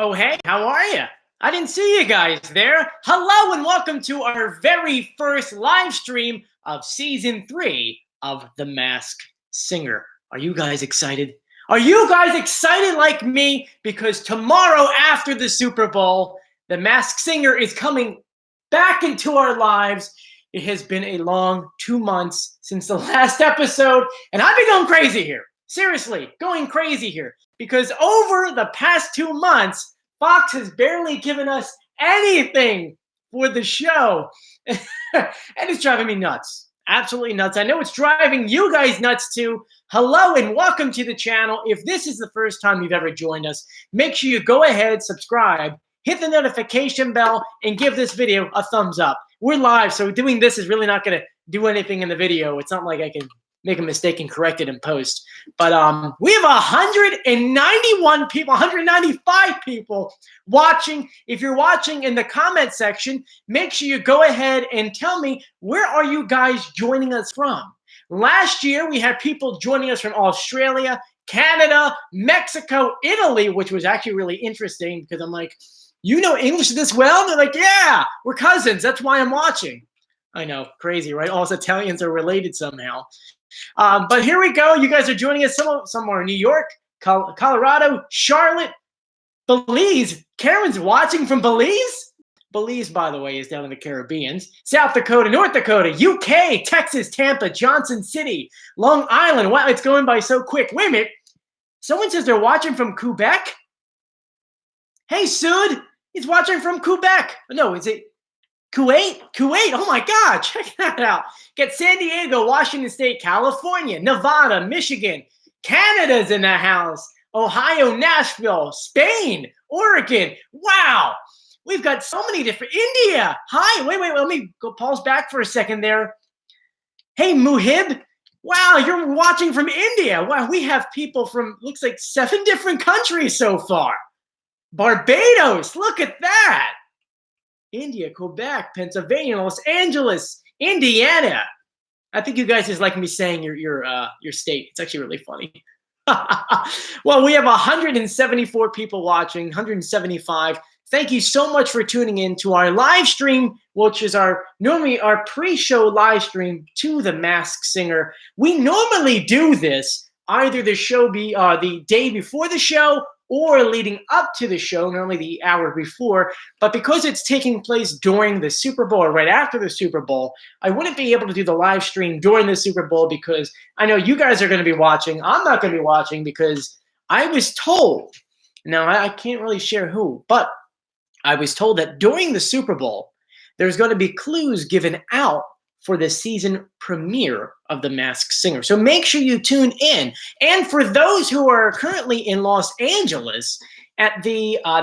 Oh, hey, how are you? I didn't see you guys there. Hello and welcome to our very first live stream of season 3 of The Masked Singer. Are you guys excited? Are you guys excited like me? Because tomorrow after the Super Bowl, The Masked Singer is coming back into our lives. It has been a long 2 months since the last episode, and I've been going crazy here. Seriously, going crazy here. Because over the past 2 months, Fox has barely given us anything for the show. And it's driving me nuts. Absolutely nuts. I know it's driving you guys nuts too. Hello and welcome to the channel. If this is the first time you've ever joined us, make sure you go ahead, subscribe, hit the notification bell, and give this video a thumbs up. We're live, so doing this is really not going to do anything in the video. It's not like I can make a mistake and correct it in post. But we have 191 people, 195 people watching. If you're watching in the comment section, make sure you go ahead and tell me, where are you guys joining us from? Last year, we had people joining us from Australia, Canada, Mexico, Italy, which was actually really interesting because I'm like, you know English this well? And they're like, yeah, we're cousins. That's why I'm watching. I know, crazy, right? All Italians are related somehow. But here we go. You guys are joining us somewhere in New York, Colorado, Charlotte, Belize. Karen's watching from Belize? Belize, by the way, is down in the Caribbean. South Dakota, North Dakota, UK, Texas, Tampa, Johnson City, Long Island. Wow, it's going by so quick. Wait a minute. Someone says they're watching from Quebec. Hey, Sud, he's watching from Quebec. No, is it Kuwait? Kuwait, oh my God, check that out. Get San Diego, Washington State, California, Nevada, Michigan, Canada's in the house, Ohio, Nashville, Spain, Oregon. Wow, we've got so many different, India. Hi, wait, let me go pause back for a second there. Hey, Muhib, wow, you're watching from India. Wow, we have people from, looks like 7 different countries so far. Barbados, look at that. India, Quebec, Pennsylvania, Los Angeles, Indiana. I think you guys just like me saying your state. It's actually really funny. Well, we have 174 people watching, 175. Thank you so much for tuning in to our live stream, which is normally our pre-show live stream to The Masked Singer. We normally do this either the show be the day before the show or leading up to the show, normally the hour before. But because it's taking place during the Super Bowl or right after the Super Bowl, I wouldn't be able to do the live stream during the Super Bowl because I know you guys are going to be watching. I'm not going to be watching because I was told, now I can't really share who, but I was told that during the Super Bowl, there's going to be clues given out for the season premiere of The Masked Singer. So make sure you tune in. And for those who are currently in Los Angeles at the I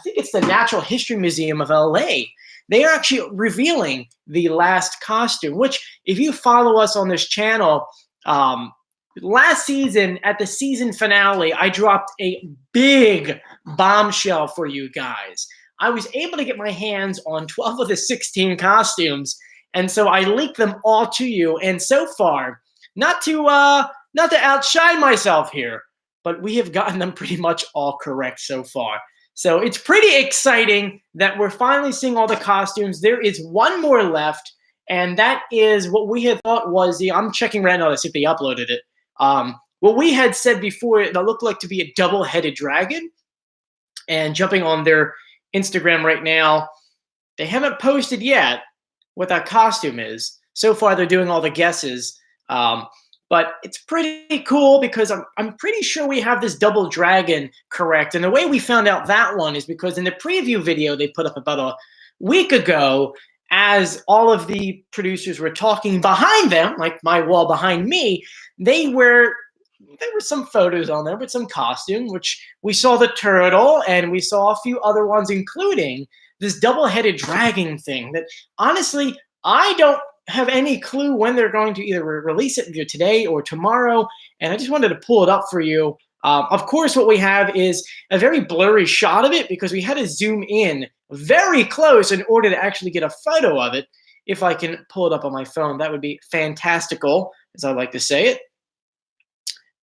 think it's the Natural History Museum of LA, they are actually revealing the last costume, which if you follow us on this channel, last season at the season finale, I dropped a big bombshell for you guys. I was able to get my hands on 12 of the 16 costumes, and so I leaked them all to you. And so far, not to outshine myself here, but we have gotten them pretty much all correct so far. So it's pretty exciting that we're finally seeing all the costumes. There is one more left, and that is what we had thought was I'm checking right now to see if they uploaded it. What we had said before, that looked like to be a double-headed dragon. And jumping on their Instagram right now, they haven't posted yet what that costume is. So far, they're doing all the guesses. But it's pretty cool because I'm pretty sure we have this double dragon correct. And the way we found out that one is because in the preview video they put up about a week ago, as all of the producers were talking behind them, like my wall behind me, there were some photos on there with some costume, which we saw the turtle and we saw a few other ones, including this double-headed dragon thing that honestly, I don't have any clue when they're going to either release it either today or tomorrow. And I just wanted to pull it up for you. Of course, what we have is a very blurry shot of it because we had to zoom in very close in order to actually get a photo of it. If I can pull it up on my phone, that would be fantastical, as I like to say it.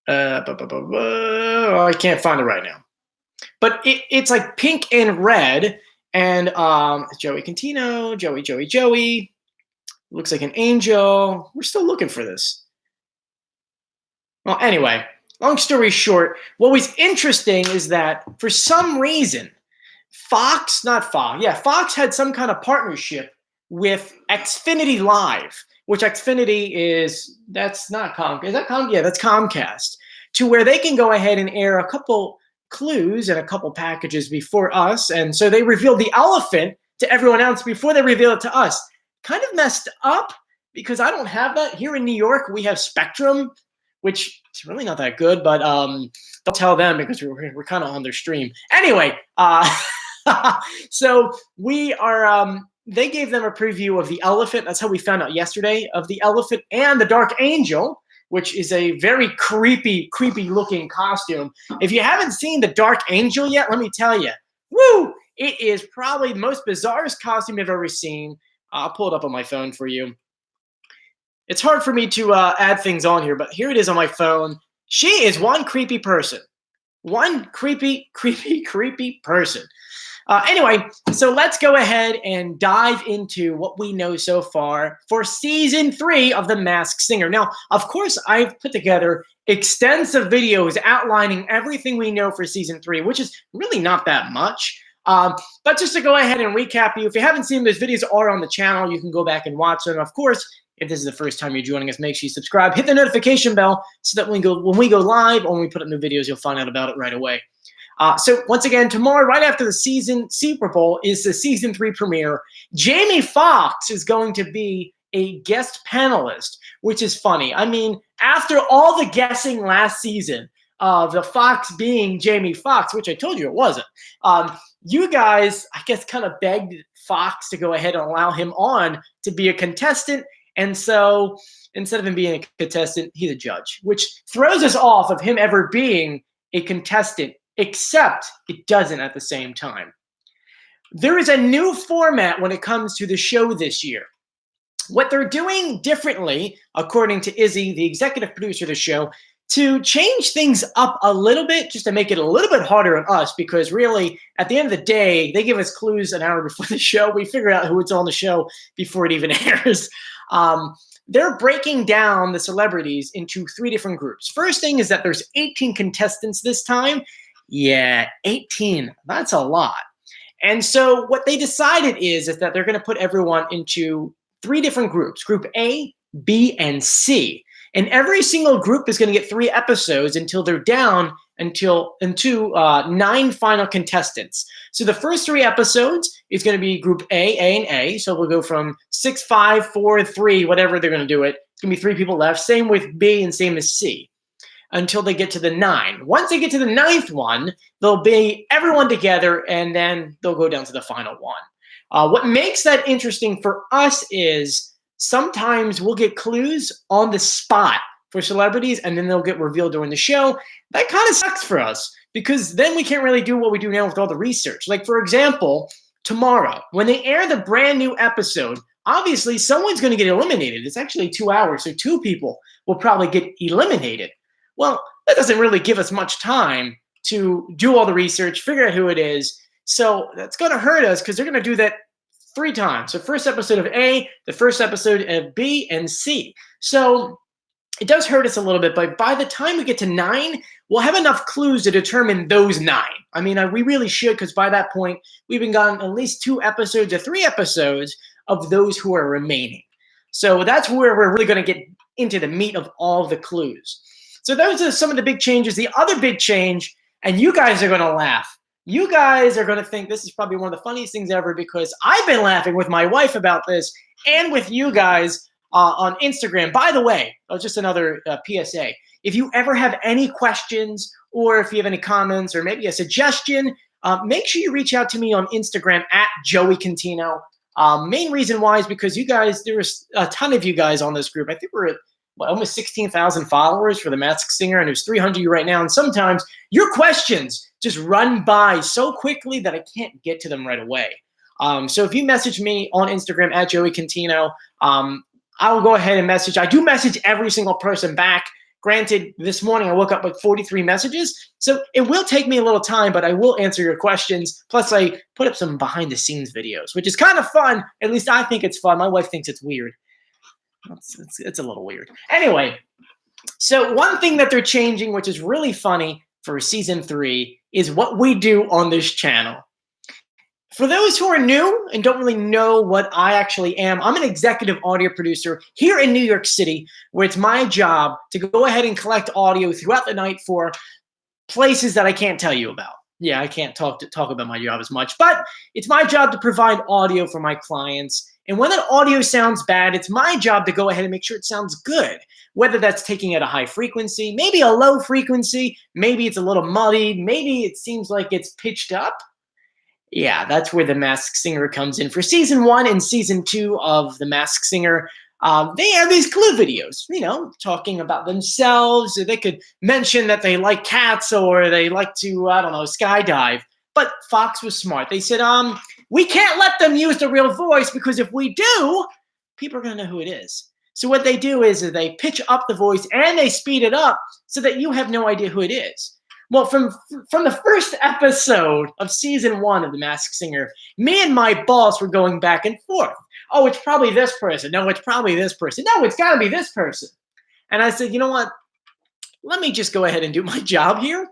I can't find it right now. but it's like pink and red. And Joey Contino, Joey. Looks like an angel. We're still looking for this. Well, anyway, long story short, what was interesting is that for some reason, Fox had some kind of partnership with Xfinity Live, which Xfinity that's not Comcast. Is that Comcast? Yeah, that's Comcast. To where they can go ahead and air a couple clues and a couple packages before us. And so they revealed the elephant to everyone else before they reveal it to us. Kind of messed up because I don't have that. Here in New York, we have Spectrum, which is really not that good, but don't tell them because we're kind of on their stream. Anyway, so we are, they gave them a preview of the elephant. That's how we found out yesterday, of the elephant and the Dark Angel, which is a very creepy looking costume. If you haven't seen the Dark Angel yet, let me tell you, woo! It is probably the most bizarrest costume I've ever seen. I'll pull it up on my phone for you. It's hard for me to add things on here, but here it is on my phone. She is one creepy person. One creepy person. Anyway, so let's go ahead and dive into what we know so far for season 3 of The Masked Singer. Now, of course, I've put together extensive videos outlining everything we know for season 3, which is really not that much. But just to go ahead and recap you, if you haven't seen those videos are on the channel, you can go back and watch them. Of course, if this is the first time you're joining us, make sure you subscribe, hit the notification bell so that when we go live or when we put up new videos, you'll find out about it right away. So once again, tomorrow, right after the season Super Bowl, is the season 3 premiere. Jamie Foxx is going to be a guest panelist, which is funny. I mean, after all the guessing last season of the Fox being Jamie Foxx, which I told you it wasn't, you guys, I guess, kind of begged Fox to go ahead and allow him on to be a contestant. And so instead of him being a contestant, he's a judge, which throws us off of him ever being a contestant, except it doesn't at the same time. There is a new format when it comes to the show this year. What they're doing differently, according to Izzy, the executive producer of the show, to change things up a little bit, just to make it a little bit harder on us, because really, at the end of the day, they give us clues an hour before the show. We figure out who it's on the show before it even airs. They're breaking down the celebrities into 3 different groups. First thing is that there's 18 contestants this time. Yeah, 18. That's a lot. And so what they decided is that they're going to put everyone into 3 different groups, Group A, B, and C. And every single group is going to get 3 episodes until they're down into 9 final contestants. So the first 3 episodes is going to be Group A, and A. So we'll go from 6, 5, 4, 3, whatever they're going to do it. It's going to be 3 people left. Same with B and same as C, until they get to the 9. Once they get to the 9th one, they'll be everyone together, and then they'll go down to the final one. What makes that interesting for us is sometimes we'll get clues on the spot for celebrities, and then they'll get revealed during the show. That kind of sucks for us, because then we can't really do what we do now with all the research. Like, for example, tomorrow, when they air the brand new episode, obviously someone's going to get eliminated. It's actually 2 hours, so 2 people will probably get eliminated. Well, that doesn't really give us much time to do all the research, figure out who it is. So that's going to hurt us, because they're going to do that 3 times. So first episode of A, the first episode of B, and C. So it does hurt us a little bit, but by the time we get to 9, we'll have enough clues to determine those 9. I mean, we really should, because by that point, we've been gotten at least 2 episodes or 3 episodes of those who are remaining. So that's where we're really going to get into the meat of all the clues. So those are some of the big changes. The other big change, and you guys are going to laugh. You guys are going to think this is probably one of the funniest things ever, because I've been laughing with my wife about this and with you guys on Instagram. By the way, just another PSA. If you ever have any questions, or if you have any comments, or maybe a suggestion, make sure you reach out to me on Instagram at Joey Contino. Main reason why is because you guys, there was a ton of you guys on this group. I think we're at almost 16,000 followers for The Masked Singer, and there's 300 of you right now. And sometimes your questions just run by so quickly that I can't get to them right away. So if you message me on Instagram at Joey Contino, I'll go ahead and message. I do message every single person back. Granted, this morning I woke up with 43 messages, so it will take me a little time, but I will answer your questions. Plus, I put up some behind-the-scenes videos, which is kind of fun. At least I think it's fun. My wife thinks it's weird. It's a little weird. Anyway, so one thing that they're changing, which is really funny for season 3, is what we do on this channel. For those who are new and don't really know what I actually am, I'm an executive audio producer here in New York City, where it's my job to go ahead and collect audio throughout the night for places that I can't tell you about. Yeah, I can't talk about my job as much, but it's my job to provide audio for my clients. And when that audio sounds bad, it's my job to go ahead and make sure it sounds good. Whether that's taking at a high frequency, maybe a low frequency, maybe it's a little muddy, maybe it seems like it's pitched up. Yeah, that's where The Masked Singer comes in. For season 1 and season 2 of The Masked Singer, they have these clue videos, talking about themselves. They could mention that they like cats or they like to, I don't know, skydive. But Fox was smart. They said, we can't let them use the real voice because if we do, people are going to know who it is. So what they do is they pitch up the voice and they speed it up so that you have no idea who it is. Well, from the first episode of season 1 of The Masked Singer, me and my boss were going back and forth. Oh, it's probably this person. No, it's probably this person. No, it's got to be this person. And I said, you know what? Let me just go ahead and do my job here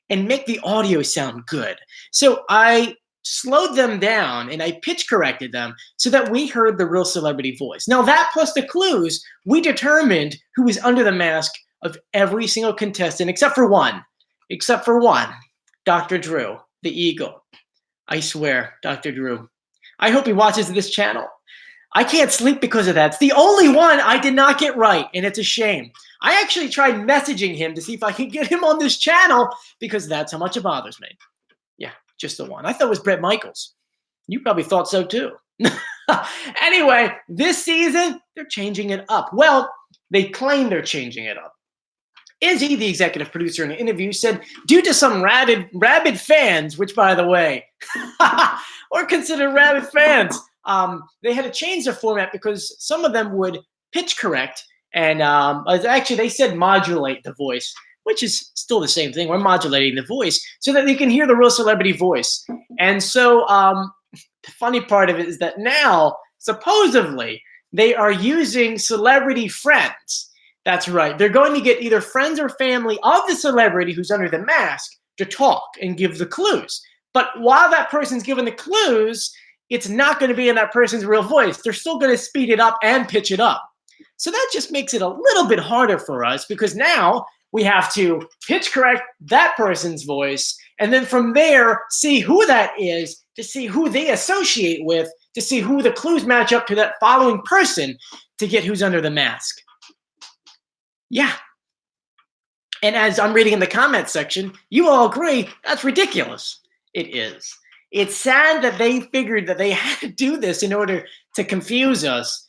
and make the audio sound good. So I slowed them down and I pitch corrected them so that we heard the real celebrity voice. Now that plus the clues, we determined who was under the mask of every single contestant except for one, Dr. Drew, the Eagle. I swear, Dr. Drew. I hope he watches this channel. I can't sleep because of that. It's the only one I did not get right, and it's a shame. I actually tried messaging him to see if I could get him on this channel because that's how much it bothers me. Yeah, just the one. I thought it was Bret Michaels. You probably thought so too. Anyway, this season, they're changing it up. Well, they claim they're changing it up. Izzy, the executive producer in an interview, said, due to some rabid fans, which, by the way, or considered rabid fans, they had to change the format because some of them would pitch correct. And actually, they said modulate the voice, which is still the same thing. We're modulating the voice so that you can hear the real celebrity voice. And so the funny part of it is that now, supposedly, they are using celebrity friends. That's right. They're going to get either friends or family of the celebrity who's under the mask to talk and give the clues. But while that person's giving the clues, it's not going to be in that person's real voice. They're still going to speed it up and pitch it up. So that just makes it a little bit harder for us because now we have to pitch correct that person's voice and then from there see who that is, to see who they associate with, to see who the clues match up to that following person to get who's under the mask. Yeah. And as I'm reading in the comments section, you all agree that's ridiculous. It is. It's sad that they figured that they had to do this in order to confuse us,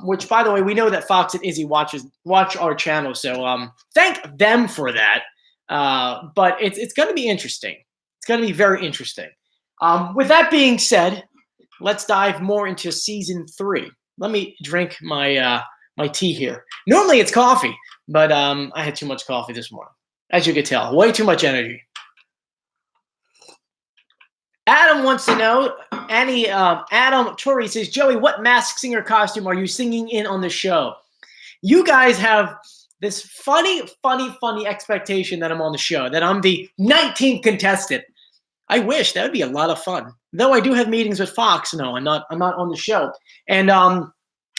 which, by the way, we know that Fox and Izzy watch our channel, so thank them for that. But it's going to be interesting. It's going to be very interesting. With that being said, let's dive more into season 3. Let me drink my my tea here. Normally it's coffee, but I had too much coffee this morning. As you can tell, way too much energy. Adam wants to know, Adam Torrey says, Joey, what Masked Singer costume are you singing in on the show? You guys have this funny expectation that I'm on the show, that I'm the 19th contestant. I wish. That would be a lot of fun. Though I do have meetings with Fox. No, I'm not on the show. And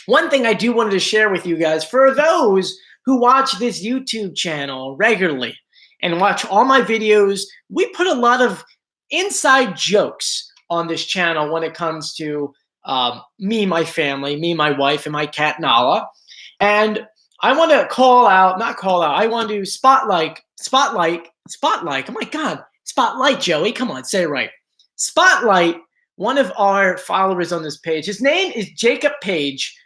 one thing I do wanted to share with you guys, for those who watch this YouTube channel regularly and watch all my videos, we put a lot of inside jokes on this channel when it comes to me, my family, me, my wife, and my cat Nala. And I want to I want to spotlight. Oh my God, spotlight, Joey. Come on, say it right. Spotlight one of our followers on this page. His name is Jacob Page.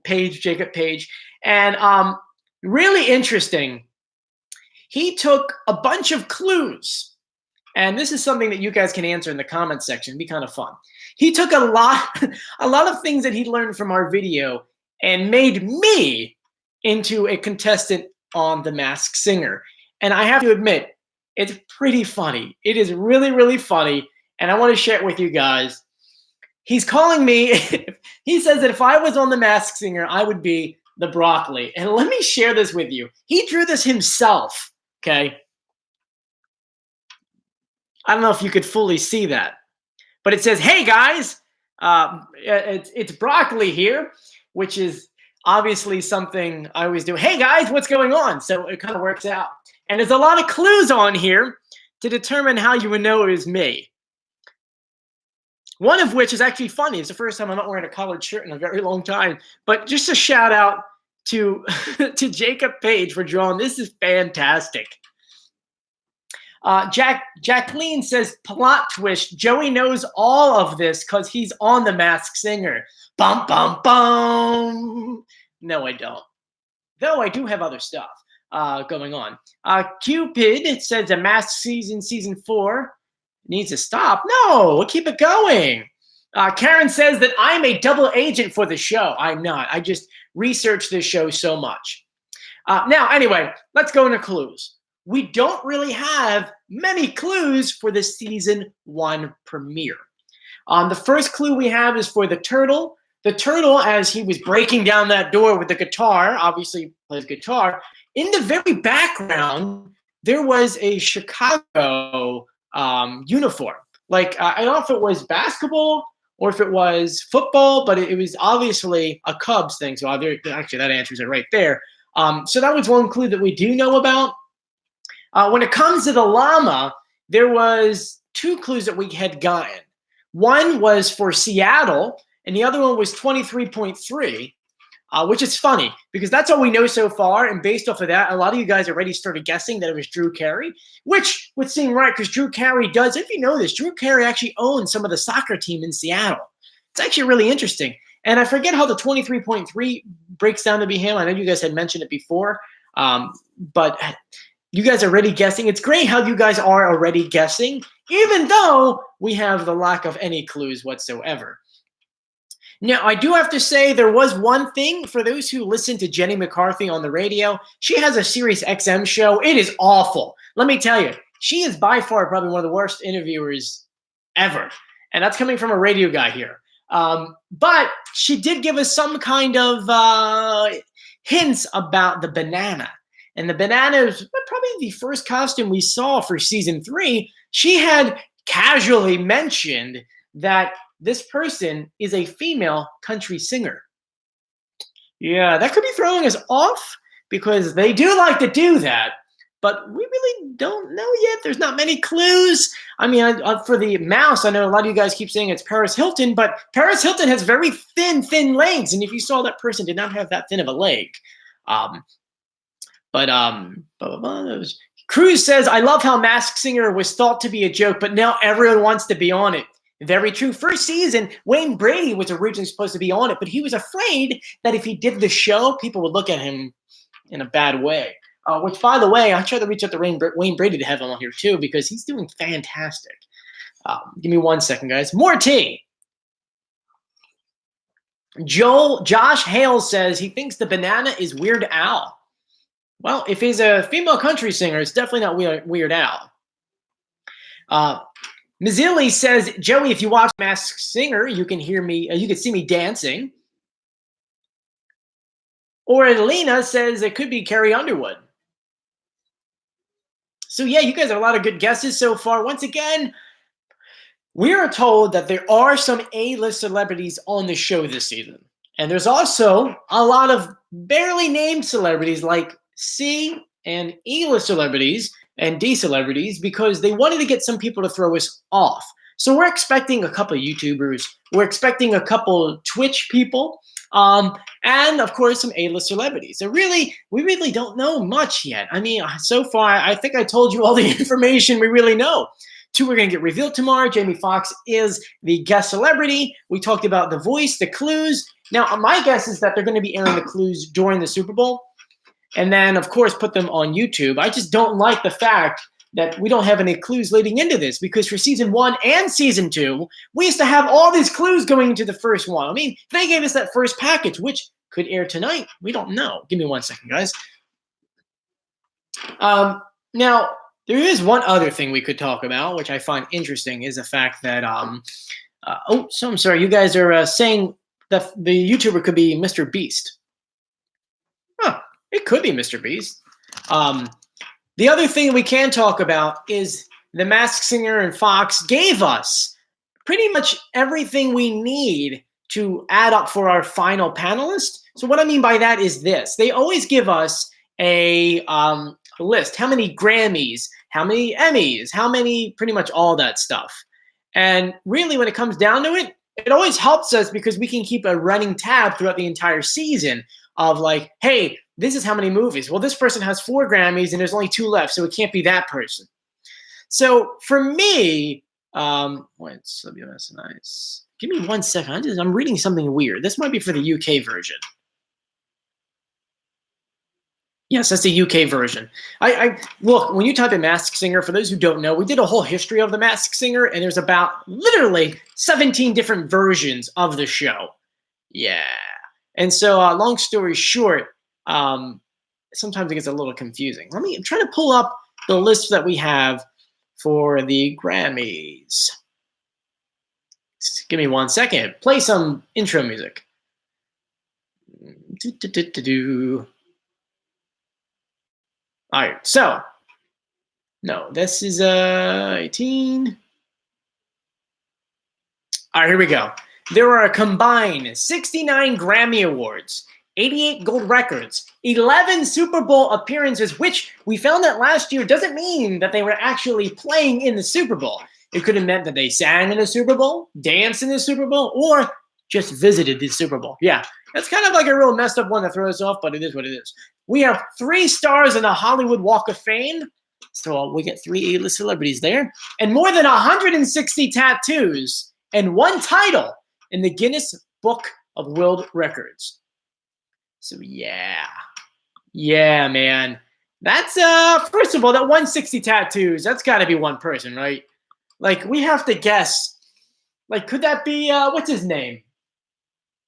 Jacob Page. And really interesting. He took a bunch of clues. And this is something that you guys can answer in the comments section. It'd be kind of fun. He took a lot of things that he learned from our video and made me into a contestant on The Masked Singer. And I have to admit, it's pretty funny. It is really, really funny. And I want to share it with you guys. He's calling me. He says that if I was on The Masked Singer, I would be the broccoli. And let me share this with you. He drew this himself, okay? I don't know if you could fully see that. But it says, hey, guys, it's broccoli here, which is obviously something I always do. Hey, guys, what's going on? So it kind of works out. And there's a lot of clues on here to determine how you would know it was me. One of which is actually funny. It's the first time I'm not wearing a collared shirt in a very long time. But just a shout out to, to Jacob Page for drawing. This is fantastic. Jacqueline says, plot twist. Joey knows all of this because he's on The Masked Singer. Bum, bum, bum. No, I don't. Though I do have other stuff going on. Cupid says The Masked Season 4 needs to stop. No, we'll keep it going. Karen says that I'm a double agent for the show. I'm not. I just researched this show so much. Now, anyway, let's go into clues. We don't really have many clues for the season 1 premiere. The first clue we have is for the turtle. The turtle, as he was breaking down that door with the guitar, obviously plays guitar. In the very background, there was a Chicago uniform. Like, I don't know if it was basketball or if it was football, but it was obviously a Cubs thing. So actually, that answers it right there. So that was one clue that we do know about. When it comes to the llama, there was 2 clues that we had gotten. One was for Seattle, and the other one was 23.3, which is funny because that's all we know so far. And based off of that, a lot of you guys already started guessing that it was Drew Carey, which would seem right because Drew Carey does. If you know this, Drew Carey actually owns some of the soccer team in Seattle. It's actually really interesting. And I forget how the 23.3 breaks down to be him. I know you guys had mentioned it before, but you guys are already guessing. It's great how you guys are already guessing, even though we have the lack of any clues whatsoever. Now, I do have to say there was one thing for those who listen to Jenny McCarthy on the radio. She has a Sirius XM show. It is awful. Let me tell you, she is by far probably one of the worst interviewers ever. And that's coming from a radio guy here. But she did give us some kind of hints about the banana. And the banana is probably the first costume we saw for season 3. She had casually mentioned that this person is a female country singer. Yeah, that could be throwing us off because they do like to do that. But we really don't know yet. There's not many clues. I mean, for the mouse, I know a lot of you guys keep saying it's Paris Hilton, but Paris Hilton has very thin legs. And if you saw that person did not have that thin of a leg. Cruz says, I love how Masked Singer was thought to be a joke, but now everyone wants to be on it. Very true. First season, Wayne Brady was originally supposed to be on it, but he was afraid that if he did the show, people would look at him in a bad way. Which, by the way, I tried to reach out to Wayne Brady to have him on here too because he's doing fantastic. Give me 1 second, guys. More tea. Josh Hale says he thinks the banana is Weird Al. Well, if he's a female country singer, it's definitely not Weird Al. Mazzilli says, Joey, if you watch Masked Singer, you can hear me. You can see me dancing. Or Alina says it could be Carrie Underwood. So yeah, you guys have a lot of good guesses so far. Once again, we are told that there are some A-list celebrities on the show this season. And there's also a lot of barely named celebrities like C and E-list celebrities and D celebrities because they wanted to get some people to throw us off. So we're expecting a couple of YouTubers. We're expecting a couple Twitch people. And of course, some A-list celebrities. So really, we really don't know much yet. I mean, so far, I think I told you all the information we really know. 2 are going to get revealed tomorrow. Jamie Foxx is the guest celebrity. We talked about the voice, the clues. Now, my guess is that they're going to be airing the clues during the Super Bowl. And then, of course, put them on YouTube. I just don't like the fact that we don't have any clues leading into this because for season 1 and season 2, we used to have all these clues going into the first one. I mean, they gave us that first package, which could air tonight. We don't know. Give me 1 second, guys. Now, there is one other thing we could talk about, which I find interesting, is the fact that so I'm sorry, you guys are saying that the YouTuber could be Mr. Beast. Huh, it could be Mr. Beast. The other thing we can talk about is The Masked Singer and Fox gave us pretty much everything we need to add up for our final panelist. So what I mean by that is this. They always give us a list. How many Grammys, how many Emmys, how many, pretty much all that stuff. And really, when it comes down to it, it always helps us because we can keep a running tab throughout the entire season of like, hey, this is how many movies. Well, this person has 4 Grammys and there's only 2 left, so it can't be that person. So for me, what's nice. Give me 1 second. I'm reading something weird. This might be for the UK version. Yes, that's the UK version. I look, when you type in Masked Singer, for those who don't know, we did a whole history of the Masked Singer, and there's about literally 17 different versions of the show. Yeah. And so, long story short, sometimes it gets a little confusing. I'm trying to pull up the list that we have for the Grammys. Just give me 1 second. Play some intro music. All right, so no, this is 18. All right, here we go. There are a combined 69 Grammy Awards, 88 gold records, 11 Super Bowl appearances, which we found that last year doesn't mean that they were actually playing in the Super Bowl. It could have meant that they sang in the Super Bowl, danced in the Super Bowl, or just visited the Super Bowl. Yeah, that's kind of like a real messed up one to throw us off, but it is what it is. We have 3 stars in the Hollywood Walk of Fame. So we get 3 A-list celebrities there. And more than 160 tattoos and 1 title in the Guinness Book of World Records. So yeah. Yeah, man. That's, first of all, that 160 tattoos, that's got to be one person, right? Like, we have to guess. Like, could that be, what's his name?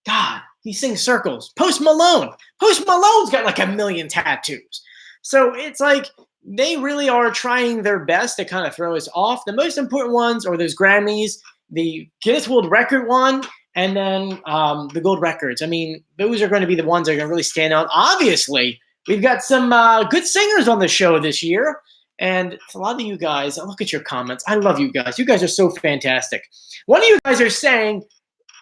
God. He sings circles. Post Malone. Post Malone's got like 1 million tattoos. So it's like they really are trying their best to kind of throw us off. The most important ones are those Grammys, the Guinness World Record one, and then the gold records. I mean, those are going to be the ones that are going to really stand out. Obviously, we've got some good singers on the show this year. And a lot of you guys, look at your comments. I love you guys. You guys are so fantastic. One of you guys are saying,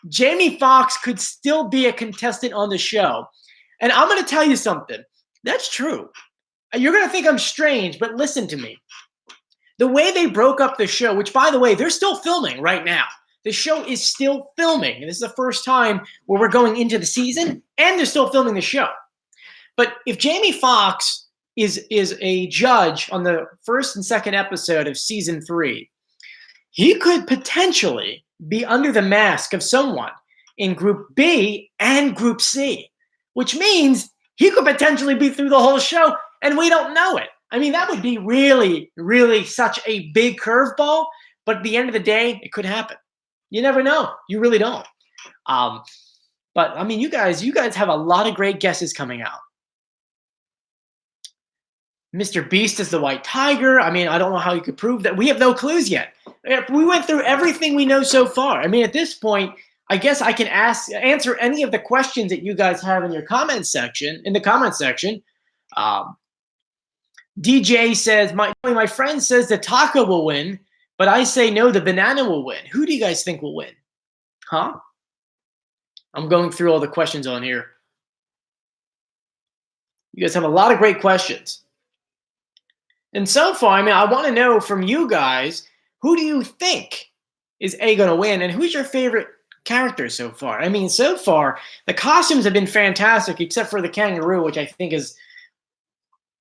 Jamie Foxx could still be a contestant on the show. And I'm going to tell you something. That's true. You're going to think I'm strange, but listen to me. The way they broke up the show, which, by the way, they're still filming right now. The show is still filming. And this is the first time where we're going into the season, and they're still filming the show. But if Jamie Foxx is a judge on the first and second episode of season 3, he could potentially be under the mask of someone in Group B and Group C, which means he could potentially be through the whole show, and we don't know it. I mean, that would be really, really such a big curveball, but at the end of the day, it could happen. You never know. You really don't. But, I mean, you guys have a lot of great guesses coming out. Mr. Beast is the white tiger. I mean, I don't know how you could prove that. We have no clues yet. We went through everything we know so far. I mean, at this point, I guess I can answer any of the questions that you guys have in your comment section. DJ says, my friend says the taco will win, but I say no, the banana will win. Who do you guys think will win? Huh? I'm going through all the questions on here. You guys have a lot of great questions. And so far, I mean, I want to know from you guys, who do you think is going to win? And who's your favorite character so far? I mean, so far, the costumes have been fantastic, except for the kangaroo, which I think is,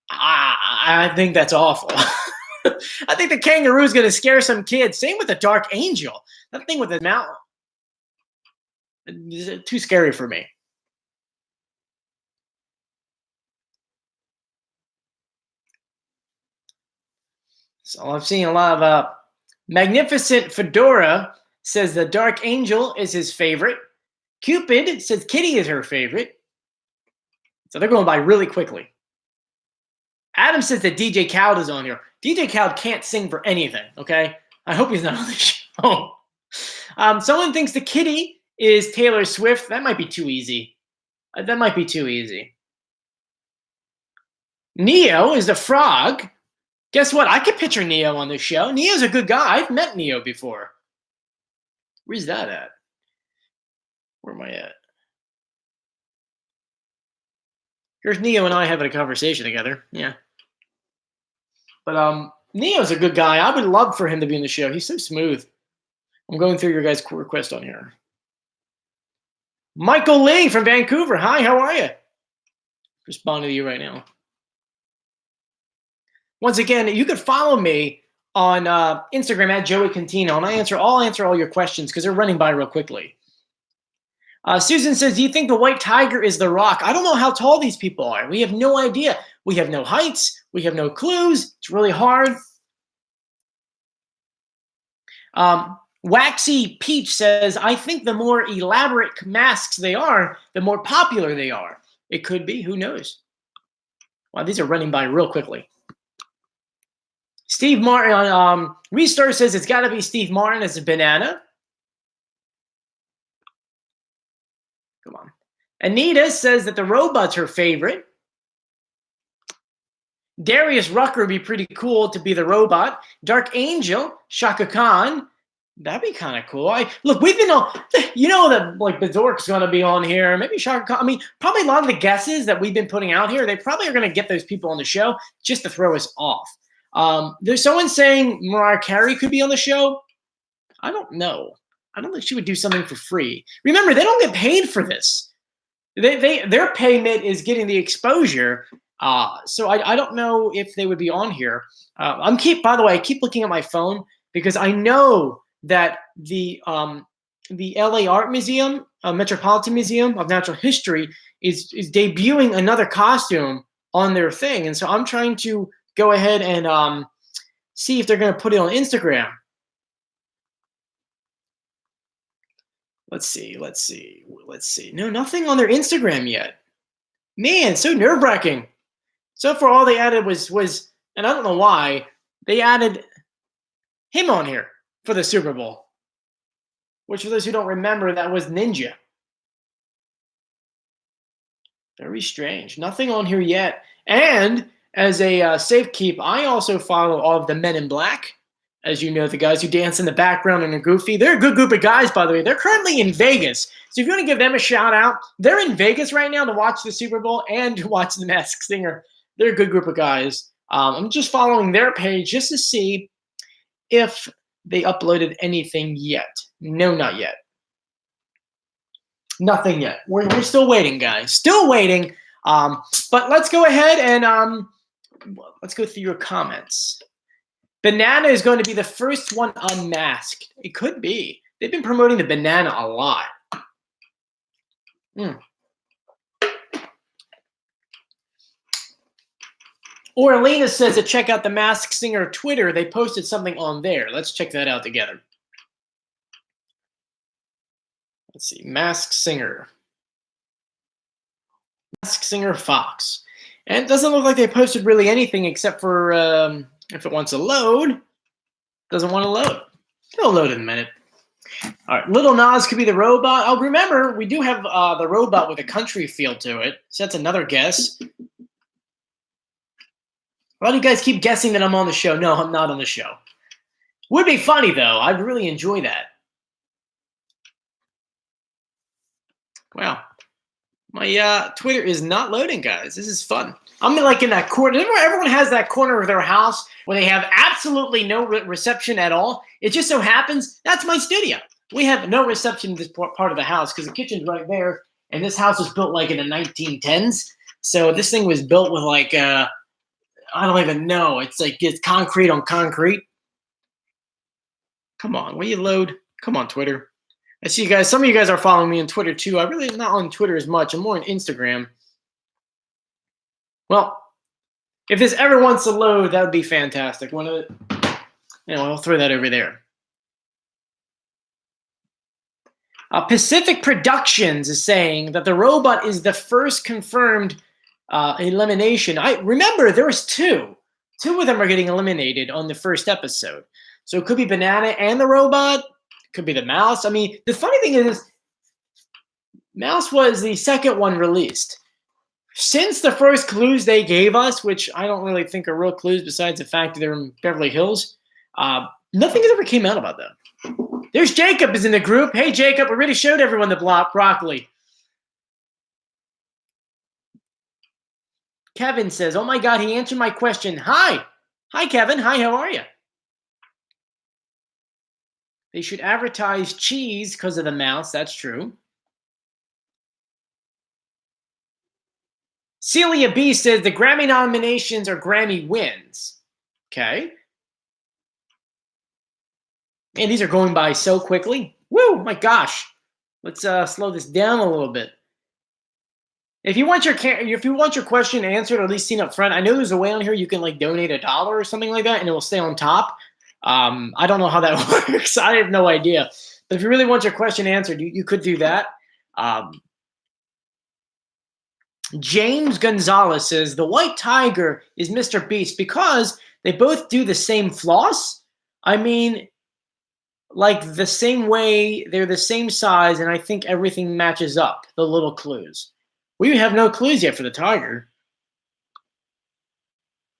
I think that's awful. I think the kangaroo is going to scare some kids. Same with the Dark Angel. That thing with the mouth. Is too scary for me. So I've seen a lot of Magnificent Fedora says the Dark Angel is his favorite. Cupid says Kitty is her favorite. So they're going by really quickly. Adam says that DJ Khaled is on here. DJ Khaled can't sing for anything, okay? I hope he's not on the show. Someone thinks the kitty is Taylor Swift. That might be too easy. That might be too easy. Neo is the frog. Guess what? I could picture Neo on this show. Neo's a good guy. I've met Neo before. Where's that at? Where am I at? Here's Neo and I having a conversation together. Yeah. But Neo's a good guy. I would love for him to be in the show. He's so smooth. I'm going through your guys' request on here. Michael Lee from Vancouver. Hi, how are you? Responding to you right now. Once again, you could follow me on Instagram at Joey Contino, and I'll answer all your questions because they're running by real quickly. Susan says, do you think the white tiger is The Rock? I don't know how tall these people are. We have no idea. We have no heights. We have no clues. It's really hard. Waxy Peach says, I think the more elaborate masks they are, the more popular they are. It could be. Who knows? Wow, these are running by real quickly. Steve Martin, Restart says it's got to be Steve Martin as a banana. Come on. Anita says that the robot's her favorite. Darius Rucker would be pretty cool to be the robot. Dark Angel, Shaka Khan. That'd be kind of cool. Look, we've been on, that like Bedork's going to be on here. Maybe Shaka Khan. I mean, probably a lot of the guesses that we've been putting out here, they probably are going to get those people on the show just to throw us off. There's someone saying Mariah Carey could be on the show. I don't know. I don't think she would do something for free. Remember, they don't get paid for this. Their payment is getting the exposure. So I don't know if they would be on here. By the way, I keep looking at my phone because I know that the LA Art Museum, Metropolitan Museum of Natural History, is debuting another costume on their thing, and so I'm trying to go ahead and see if they're going to put it on Instagram. Let's see. No, nothing on their Instagram yet. Man, so nerve-wracking. So far, all they added was, and I don't know why, they added him on here for the Super Bowl. Which, for those who don't remember, that was Ninja. Very strange. Nothing on here yet. And as a safekeep, I also follow all of the Men in Black. As you know, the guys who dance in the background and are goofy. They're a good group of guys, by the way. They're currently in Vegas. So if you want to give them a shout out, they're in Vegas right now to watch the Super Bowl and to watch The Masked Singer. They're a good group of guys. I'm just following their page just to see if they uploaded anything yet. No, not yet. Nothing yet. We're still waiting, guys. Still waiting. But let's go ahead and let's go through your comments. Banana is going to be the first one unmasked. It could be. They've been promoting the banana a lot. Orlena says to check out the Masked Singer Twitter. They posted something on there. Let's check that out together. Let's see. Masked Singer. Masked Singer Fox. And it doesn't look like they posted really anything except for if it wants to load. Doesn't want to load. It'll load in a minute. All right. Little Nas could be the robot. Oh, remember, we do have the robot with a country feel to it. So that's another guess. A lot of you guys keep guessing that I'm on the show. No, I'm not on the show. Would be funny, though. I'd really enjoy that. Wow. My Twitter is not loading, guys. This is fun. I'm like in that corner. Everyone has that corner of their house where they have absolutely no reception at all. It just so happens that's my studio. We have no reception in this part of the house because the kitchen's right there. And this house was built like in the 1910s. So this thing was built with like, I don't even know. It's like it's concrete on concrete. Come on. Will you load? Come on, Twitter. I see you guys. Some of you guys are following me on Twitter too. I really am not on Twitter as much. I'm more on Instagram. Well, if this ever wants to load, that would be fantastic. Anyway, I'll throw that over there. Pacific Productions is saying that the robot is the first confirmed elimination. I remember there was two. Two of them are getting eliminated on the first episode. So it could be Banana and the robot. It could be the mouse. I mean, the funny thing is, Mouse was the second one released. Since the first clues they gave us, which I don't really think are real clues besides the fact that they're in Beverly Hills, nothing has ever came out about them. There's Jacob is in the group. Hey, Jacob, we really showed everyone the broccoli. Kevin says, oh my God, he answered my question. Hi. Hi, Kevin. Hi, how are you? They should advertise cheese because of the mouse. That's true. Celia B says the Grammy nominations are Grammy wins. Okay. And these are going by so quickly. Woo, my gosh. Let's slow this down a little bit. If you want your question answered or at least seen up front, I know there's a way on here you can like donate $1 or something like that, and it will stay on top. I don't know how that works. I have no idea. But if you really want your question answered, you could do that. James Gonzalez says the white tiger is Mr. Beast because they both do the same floss. I mean, like the same way, they're the same size, and I think everything matches up, the little clues. We have no clues yet for the tiger.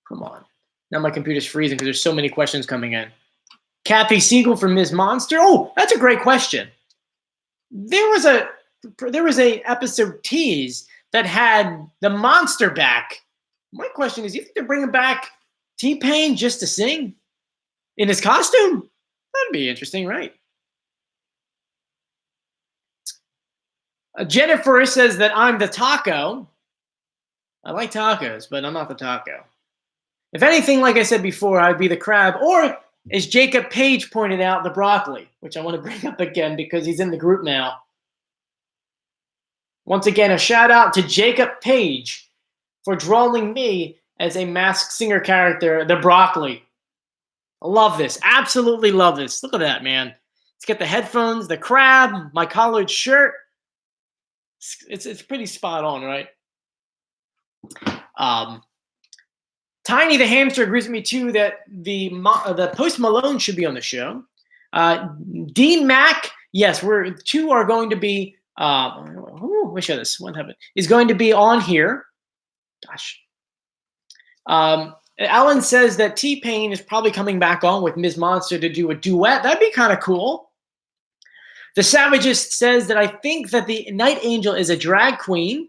Come on. Now my computer's freezing because there's so many questions coming in. Kathy Siegel from Ms. Monster. Oh, that's a great question. There was a episode tease that had the monster back. My question is, you think they're bringing back T-Pain just to sing in his costume? That'd be interesting, right? Jennifer says that I'm the taco. I like tacos, but I'm not the taco. If anything, like I said before, I'd be the crab, or as Jacob Page pointed out, the broccoli, which I want to bring up again because he's in the group now. Once again, a shout out to Jacob Page for drawing me as a Masked Singer character, the broccoli. I love this. Absolutely love this. Look at that, man. Let's get the headphones, the crab, my collared shirt. It's pretty spot on, right? Tiny the hamster agrees with me too that the Post Malone should be on the show. Dean Mack, yes, two are going to be. Let me show this. What happened? Is going to be on here. Gosh. Alan says that T-Pain is probably coming back on with Ms. Monster to do a duet. That'd be kind of cool. The Savagist says that I think that the Night Angel is a drag queen.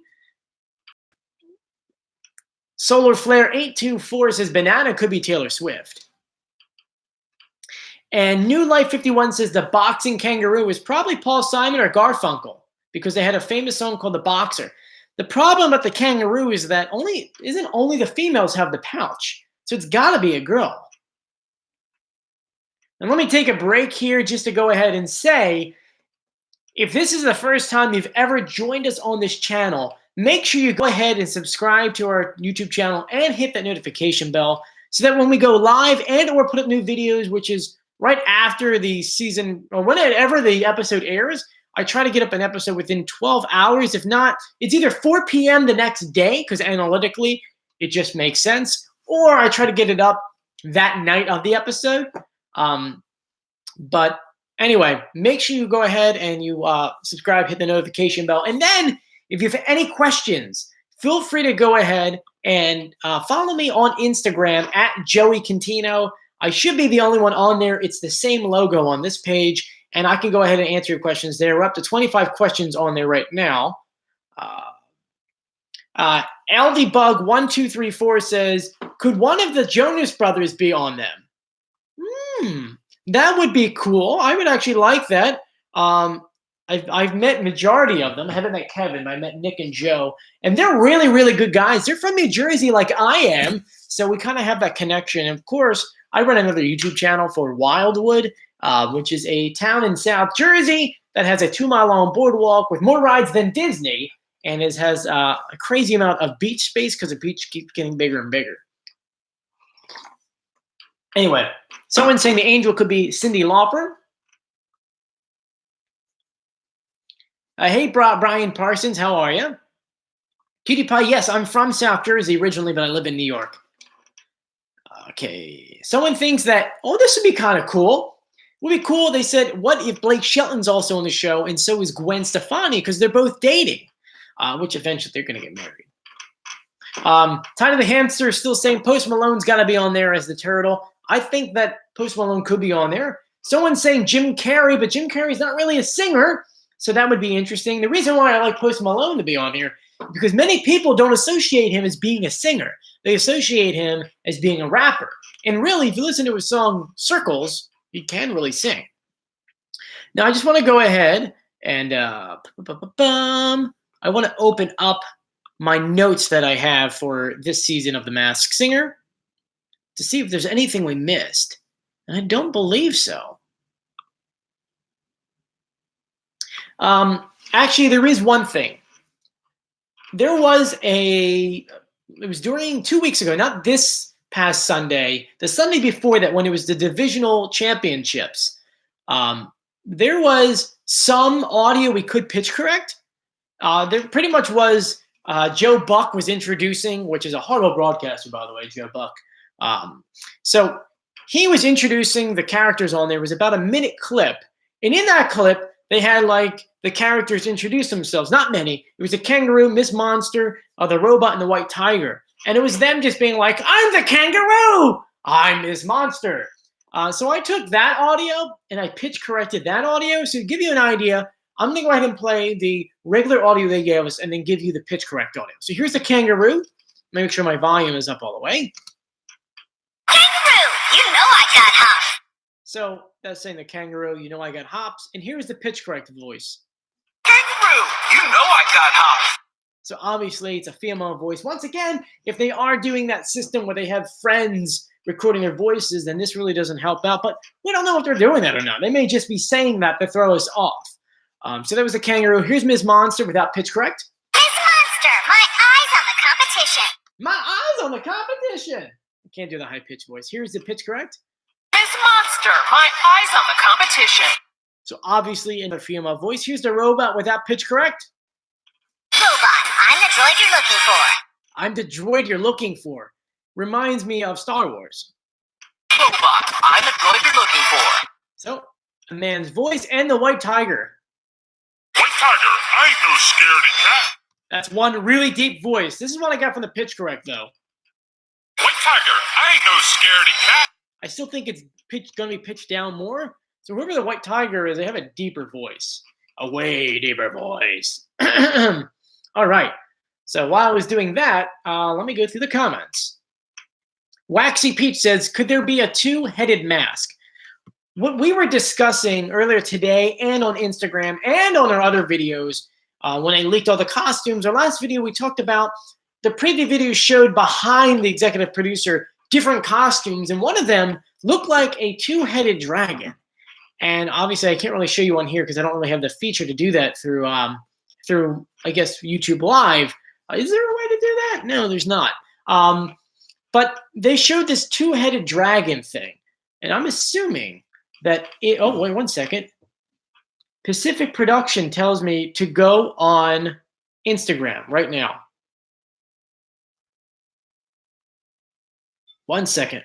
Solar Flare 824 says Banana could be Taylor Swift. And New Life 51 says the boxing kangaroo is probably Paul Simon or Garfunkel because they had a famous song called The Boxer. The problem with the kangaroo is that only the females have the pouch. So it's got to be a girl. And let me take a break here just to go ahead and say, if this is the first time you've ever joined us on this channel, make sure you go ahead and subscribe to our YouTube channel and hit that notification bell so that when we go live and or put up new videos, which is right after the season or whenever the episode airs, I try to get up an episode within 12 hours. If not, it's either 4 p.m. the next day because analytically it just makes sense, or I try to get it up that night of the episode. But anyway, make sure you go ahead and you subscribe, hit the notification bell. And then if you have any questions, feel free to go ahead and follow me on Instagram at Joey Contino. I should be the only one on there. It's the same logo on this page, and I can go ahead and answer your questions there. We're up to 25 questions on there right now. LDBug1234 says, could one of the Jonas Brothers be on them? That would be cool. I would actually like that. I've met majority of them. I haven't met Kevin, but I met Nick and Joe. And they're really, really good guys. They're from New Jersey like I am. So we kind of have that connection. And of course, I run another YouTube channel for Wildwood, which is a town in South Jersey that has a 2-mile-long boardwalk with more rides than Disney. And it has a crazy amount of beach space because the beach keeps getting bigger and bigger. Anyway, someone's saying the angel could be Cyndi Lauper. Hey, Brian Parsons, how are you? Cutie Pie, yes, I'm from South Jersey originally, but I live in New York. Okay, someone thinks that, oh, this would be kind of cool. Would be cool. They said, what if Blake Shelton's also on the show and so is Gwen Stefani because they're both dating, which eventually they're going to get married. Tiny the Hamster is still saying Post Malone's got to be on there as the turtle. I think that Post Malone could be on there. Someone's saying Jim Carrey, but Jim Carrey's not really a singer, so that would be interesting. The reason why I like Post Malone to be on here is because many people don't associate him as being a singer. They associate him as being a rapper. And really, if you listen to his song Circles, he can really sing. Now, I just want to go ahead and I want to open up my notes that I have for this season of The Masked Singer to see if there's anything we missed. And I don't believe so. Actually, there is one thing. There was it was during 2 weeks ago, not this past Sunday, the Sunday before that when it was the divisional championships. There was some audio we could pitch correct. There pretty much was Joe Buck was introducing, which is a horrible broadcaster, by the way, Joe Buck. So he was introducing the characters on there. It was about a minute clip. And in that clip, they had like the characters introduce themselves. Not many. It was a kangaroo, Miss Monster, the robot, and the white tiger. And it was them just being like, I'm the kangaroo. I'm Miss Monster. So I took that audio and I pitch corrected that audio. So to give you an idea, I'm going to go ahead and play the regular audio they gave us and then give you the pitch correct audio. So here's the kangaroo. Make sure my volume is up all the way. Kangaroo, you know I got hops. So that's saying the kangaroo, you know I got hops. And here's the pitch correct voice. Kangaroo, you know I got hops. So obviously it's a female voice. Once again, if they are doing that system where they have friends recording their voices, then this really doesn't help out. But we don't know if they're doing that or not. They may just be saying that to throw us off. So that was a kangaroo. Here's Ms. Monster without pitch correct. Ms. Monster, my eyes on the competition. My eyes on the competition. I can't do the high-pitched voice. Here's the pitch correct. Ms. Monster, my eyes on the competition. So obviously in a female voice. Here's the robot without pitch correct. Robot, I'm the droid you're looking for. I'm the droid you're looking for. Reminds me of Star Wars. Robot, I'm the droid you're looking for. So a man's voice and the white tiger. White tiger, I ain't no scaredy cat. That's one really deep voice. This is what I got from the pitch correct, though. White tiger, I ain't no scaredy cat. I still think it's going to be pitched down more. So whoever the white tiger is, they have a deeper voice. A way deeper voice. All right. So while I was doing that, let me go through the comments. Waxy Peach says, could there be a two-headed mask? What we were discussing earlier today and on Instagram and on our other videos, when I leaked all the costumes, our last video we talked about, the preview video showed behind the executive producer different costumes, and one of them looked like a two-headed dragon. And obviously I can't really show you on here because I don't really have the feature to do that through I guess, YouTube Live. Is there a way to do that? No, there's not. But they showed this two-headed dragon thing, and I'm assuming that it, oh, wait 1 second. Pacific Production tells me to go on Instagram right now. 1 second.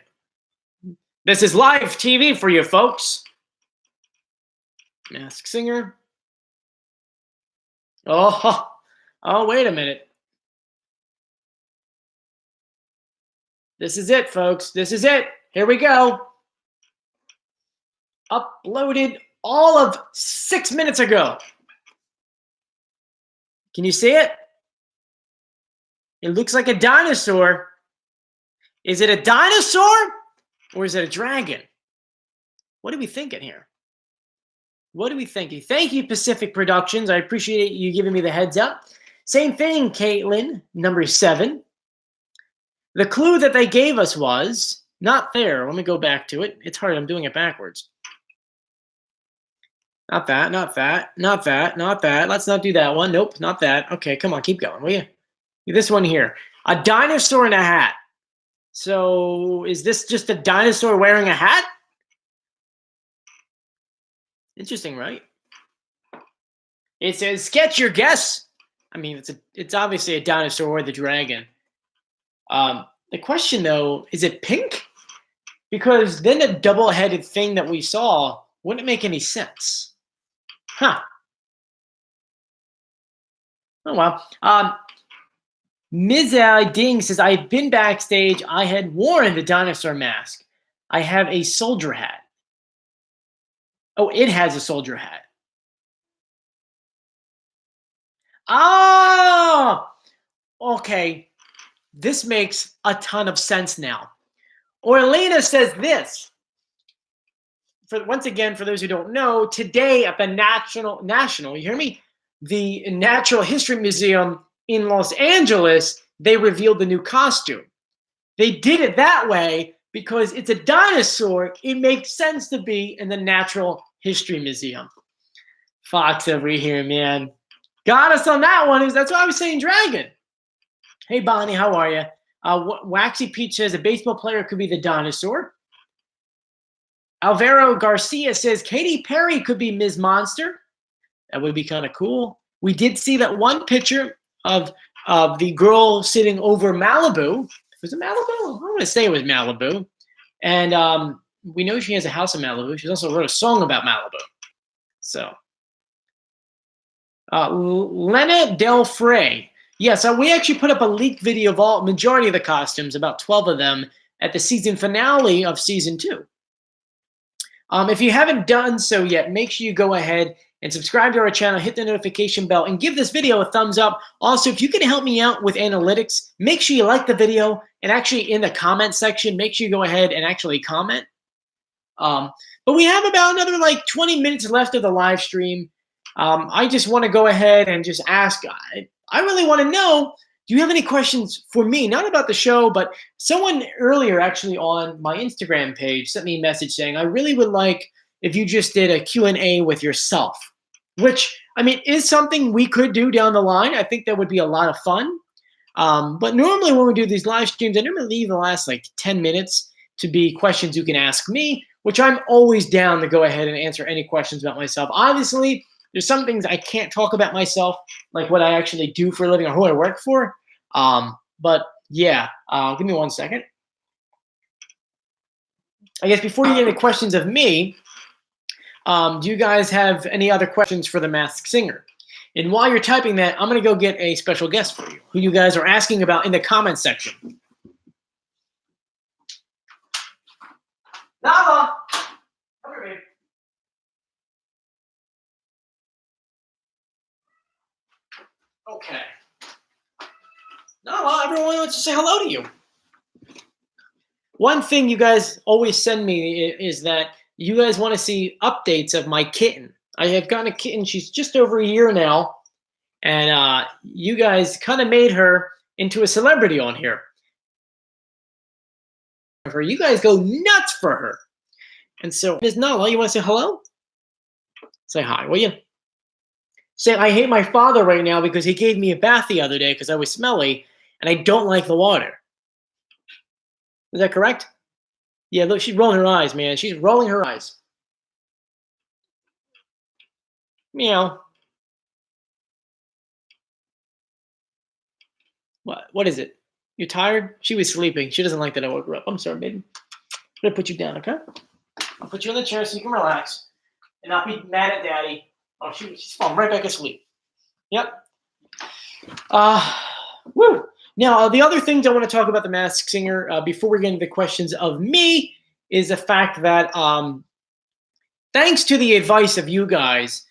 This is live TV for you folks. Masked Singer. Oh, wait a minute. This is it, folks. This is it. Here we go. Uploaded all of 6 minutes ago. Can you see it? It looks like a dinosaur. Is it a dinosaur or is it a dragon? What are we thinking here? What are we thinking? Thank you, Pacific Productions. I appreciate you giving me the heads up. Same thing, Caitlin, number 7. The clue that they gave us was not there. Let me go back to it. It's hard. I'm doing it backwards. Not that, not that, not that, not that. Let's not do that one. Nope, not that. Okay, come on, keep going, will you? This one here. A dinosaur in a hat. So is this just a dinosaur wearing a hat? Interesting, right? It says, sketch your guess. I mean, it's obviously a dinosaur or the dragon. The question though, is it pink? Because then the double-headed thing that we saw wouldn't make any sense. Huh. Oh well. Ms. Ding says, I've been backstage. I had worn the dinosaur mask. I have a soldier hat. Oh, it has a soldier hat. Oh, okay. This makes a ton of sense now. Orlena says this. Once again, for those who don't know, today at the National, you hear me? The Natural History Museum in Los Angeles, they revealed the new costume. They did it that way because it's a dinosaur. It makes sense to be in the Natural History Museum. Fox over here, man. Got us on that one. That's why I was saying dragon. Hey, Bonnie, how are you? Waxy Peach says a baseball player could be the dinosaur. Alvaro Garcia says Katy Perry could be Ms. Monster. That would be kind of cool. We did see that one picture of the girl sitting over Malibu. Was it Malibu? I'm going to say it was Malibu. And we know she has a house in Malibu. She also wrote a song about Malibu. So, Lena Del Frey. Yes, we actually put up a leaked video of majority of the costumes, about 12 of them, at the season finale of season 2. If you haven't done so yet, make sure you go ahead and subscribe to our channel, hit the notification bell, and give this video a thumbs up. Also, if you can help me out with analytics, make sure you like the video, and actually in the comment section, make sure you go ahead and actually comment. But we have about another 20 minutes left of the live stream. I just want to go ahead and just ask, I really want to know, do you have any questions for me? Not about the show, but someone earlier actually on my Instagram page sent me a message saying, I really would like if you just did a Q&A with yourself, which, I mean, is something we could do down the line. I think that would be a lot of fun. But normally when we do these live streams, I normally leave the last 10 minutes to be questions you can ask me, which I'm always down to go ahead and answer any questions about myself. Obviously, there's some things I can't talk about myself, like what I actually do for a living or who I work for. But yeah, give me 1 second. I guess before you get any questions of me, do you guys have any other questions for the Masked Singer? And while you're typing that, I'm going to go get a special guest for you, who you guys are asking about in the comment section. Nala! Come here, baby. Okay. Nala, everyone wants to say hello to you. One thing you guys always send me is that you guys want to see updates of my kitten. I have gotten a kitten. She's just over a year now. And you guys kind of made her into a celebrity on here. You guys go nuts for her. And so, Ms. Nala, you want to say hello? Say hi, will you? Say, I hate my father right now because he gave me a bath the other day because I was smelly and I don't like the water. Is that correct? Yeah, look, she's rolling her eyes, man. She's rolling her eyes. Meow. What is it? You tired? She was sleeping. She doesn't like that I woke her up. I'm sorry, baby. I'm going to put you down, okay? I'll put you in the chair so you can relax and not be mad at Daddy. Oh, she's falling right back asleep. Yep. Woo. Now, the other things I want to talk about the Masked Singer before we get into the questions of me is the fact that thanks to the advice of you guys,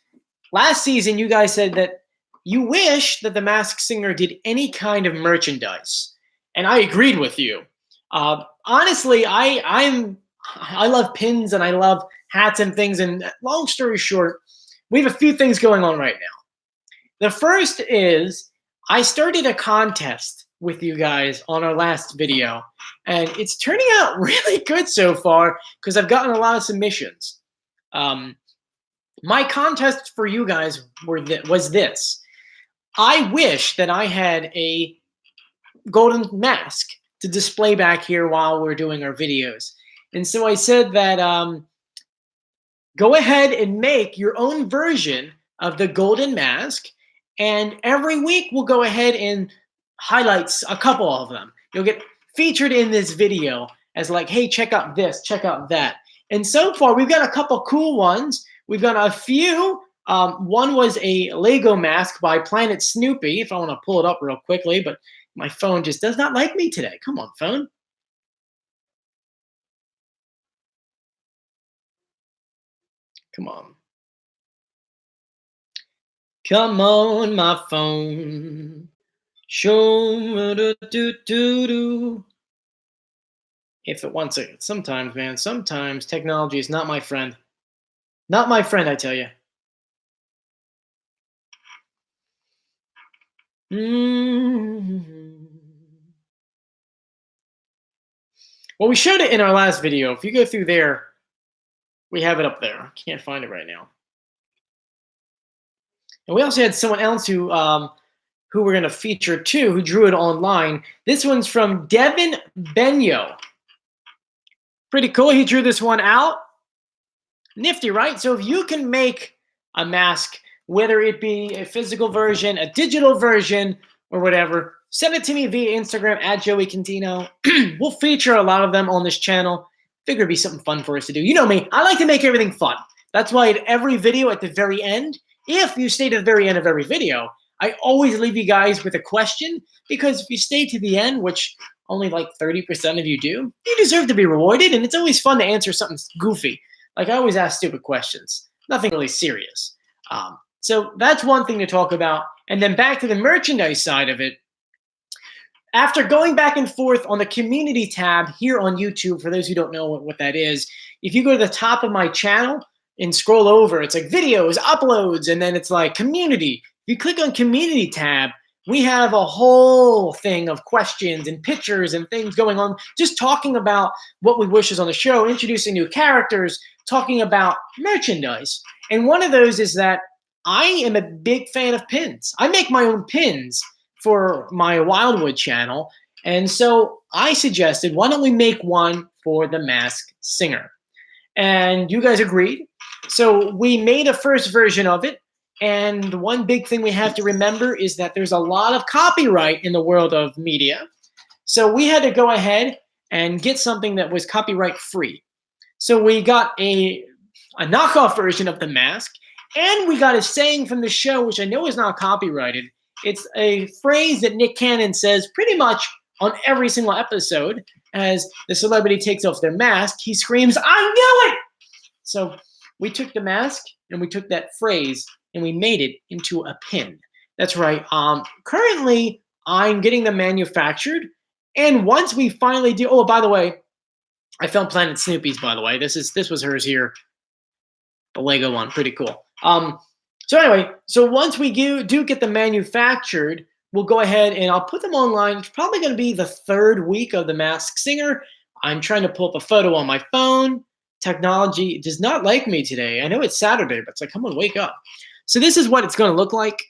last season you guys said that you wish that the Masked Singer did any kind of merchandise. And I agreed with you. Honestly, I love pins and I love hats and things. And long story short, we have a few things going on right now. The first is I started a contest with you guys on our last video. And it's turning out really good so far because I've gotten a lot of submissions. My contest for you guys was this. I wish that I had a golden mask to display back here while we're doing our videos. And so I said that go ahead and make your own version of the golden mask And every week we'll go ahead and highlight a couple of them. You'll get featured in this video as like, hey, check out this, check out that. And so far, we've got a couple cool ones. We've got a few. One was a Lego mask by Planet Snoopy, if I want to pull it up real quickly, but my phone just does not like me today. Come on, phone. Come on. Come on, my phone. Show do do do do. If it wants it, sometimes, man, sometimes technology is not my friend. Not my friend, I tell you. Well, we showed it in our last video. If you go through there, we have it up there. I can't find it right now. And we also had someone else who we're going to feature too, who drew it online. This one's from Devin Benyo. Pretty cool. He drew this one out. Nifty, right? So if you can make a mask, whether it be a physical version, a digital version, or whatever, send it to me via Instagram at Joey Contino. We'll feature a lot of them on this channel. Figure it'd be something fun for us to do. You know me, I like to make everything fun. That's why at every video at the very end, if you stay to the very end of every video, I always leave you guys with a question, because if you stay to the end, which only like 30% of you do, you deserve to be rewarded, and it's always fun to answer something goofy. Like, I always ask stupid questions, nothing really serious. So that's one thing to talk about. And then back to the merchandise side of it. After going back and forth on the community tab here on YouTube, for those who don't know what that is, if you go to the top of my channel and scroll over, it's like videos, uploads, and then it's like community. If you click on community tab, we have a whole thing of questions and pictures and things going on, just talking about what we wish is on the show, introducing new characters, talking about merchandise. And one of those is that I am a big fan of pins. I make my own pins for my Wildwood channel. And so I suggested, why don't we make one for the Masked Singer? And you guys agreed. So we made a first version of it. And one big thing we have to remember is that there's a lot of copyright in the world of media. So we had to go ahead and get something that was copyright free. So we got a knockoff version of the mask, and we got a saying from the show, which I know is not copyrighted. It's a phrase that Nick Cannon says pretty much on every single episode. As the celebrity takes off their mask, he screams, "I knew it!" So we took the mask and we took that phrase and we made it into a pin. That's right. Currently, I'm getting them manufactured. And once we finally do, oh, by the way, I found Planet Snoopy's, by the way. This was hers here. The Lego one, pretty cool. So anyway, so once we do get them manufactured, we'll go ahead and I'll put them online. It's probably going to be the third week of The Masked Singer. I'm trying to pull up a photo on my phone. Technology does not like me today. I know it's Saturday, but it's like, come on, wake up. So this is what it's going to look like.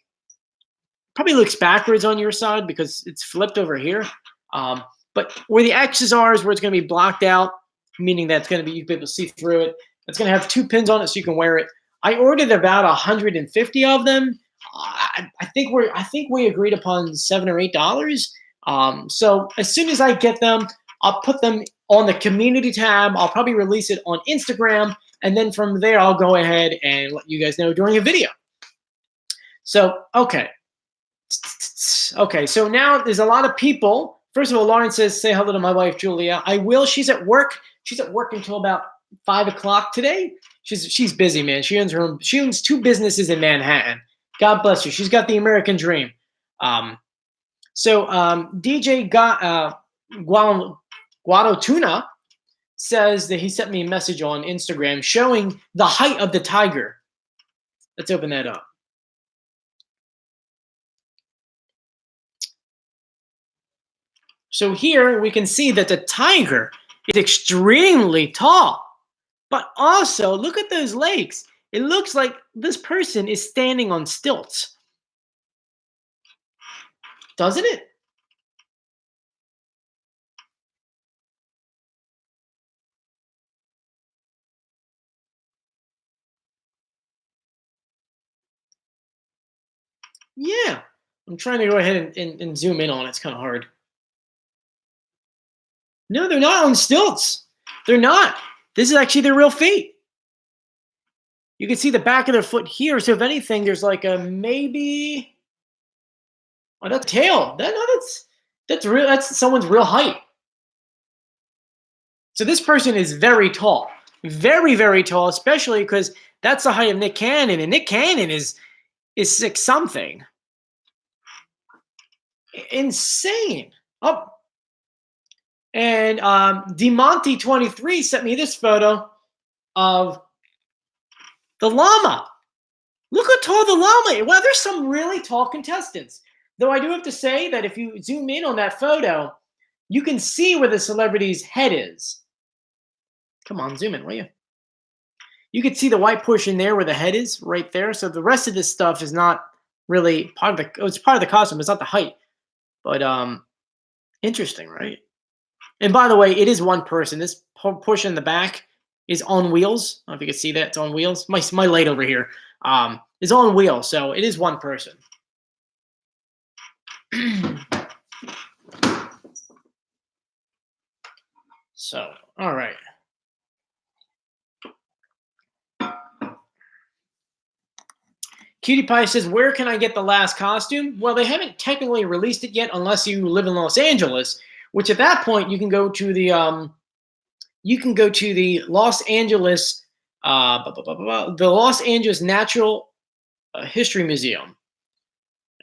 Probably looks backwards on your side because it's flipped over here. But where the X's are is where it's going to be blocked out, meaning that it's going to be, you'll be able to see through it. It's going to have 2 pins on it so you can wear it. I ordered about 150 of them. I think we agreed upon $7 or $8. So as soon as I get them, I'll put them on the community tab. I'll probably release it on Instagram, and then from there I'll go ahead and let you guys know during a video. So okay, so now there's a lot of people. First of all, Lauren says, say hello to my wife Julia. I will. She's at work. She's at work until about 5 o'clock today. She's busy, man. She owns 2 businesses in Manhattan. God bless her. She's got the American dream. DJ Guado Tuna says that he sent me a message on Instagram showing the height of the tiger. Let's open that up. So here we can see that the tiger is extremely tall. But also, look at those legs. It looks like this person is standing on stilts. Doesn't it? Yeah. I'm trying to go ahead and zoom in on it. It's kind of hard. No, they're not on stilts. They're not. This is actually their real feet. You can see the back of their foot here. So if anything, there's like a maybe. Oh, that's tail. That's real. That's someone's real height. So this person is very tall, very very tall, especially because that's the height of Nick Cannon, and Nick Cannon is 6 something. Insane. Oh, and Demonte23 sent me this photo of the llama. Look how tall the llama is. Wow, there's some really tall contestants. Though I do have to say that if you zoom in on that photo, you can see where the celebrity's head is. Come on, zoom in, will you? You can see the white portion there where the head is, right there. So the rest of this stuff is not really part of the. It's part of the costume. It's not the height, but interesting, right? And by the way, it is one person. This portion in the back is on wheels. I don't know if you can see that. It's on wheels. My light over here is on wheels, so it is one person. So, all right. Cutie Pie says, where can I get the last costume? Well, they haven't technically released it yet unless you live in Los Angeles, which at that point you can go to the Los Angeles Natural History Museum.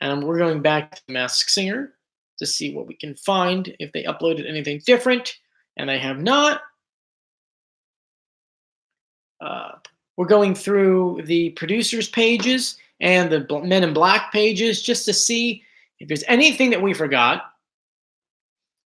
And we're going back to the Masked Singer to see what we can find if they uploaded anything different, and they have not. We're going through the producers pages and the Men in Black pages just to see if there's anything that we forgot.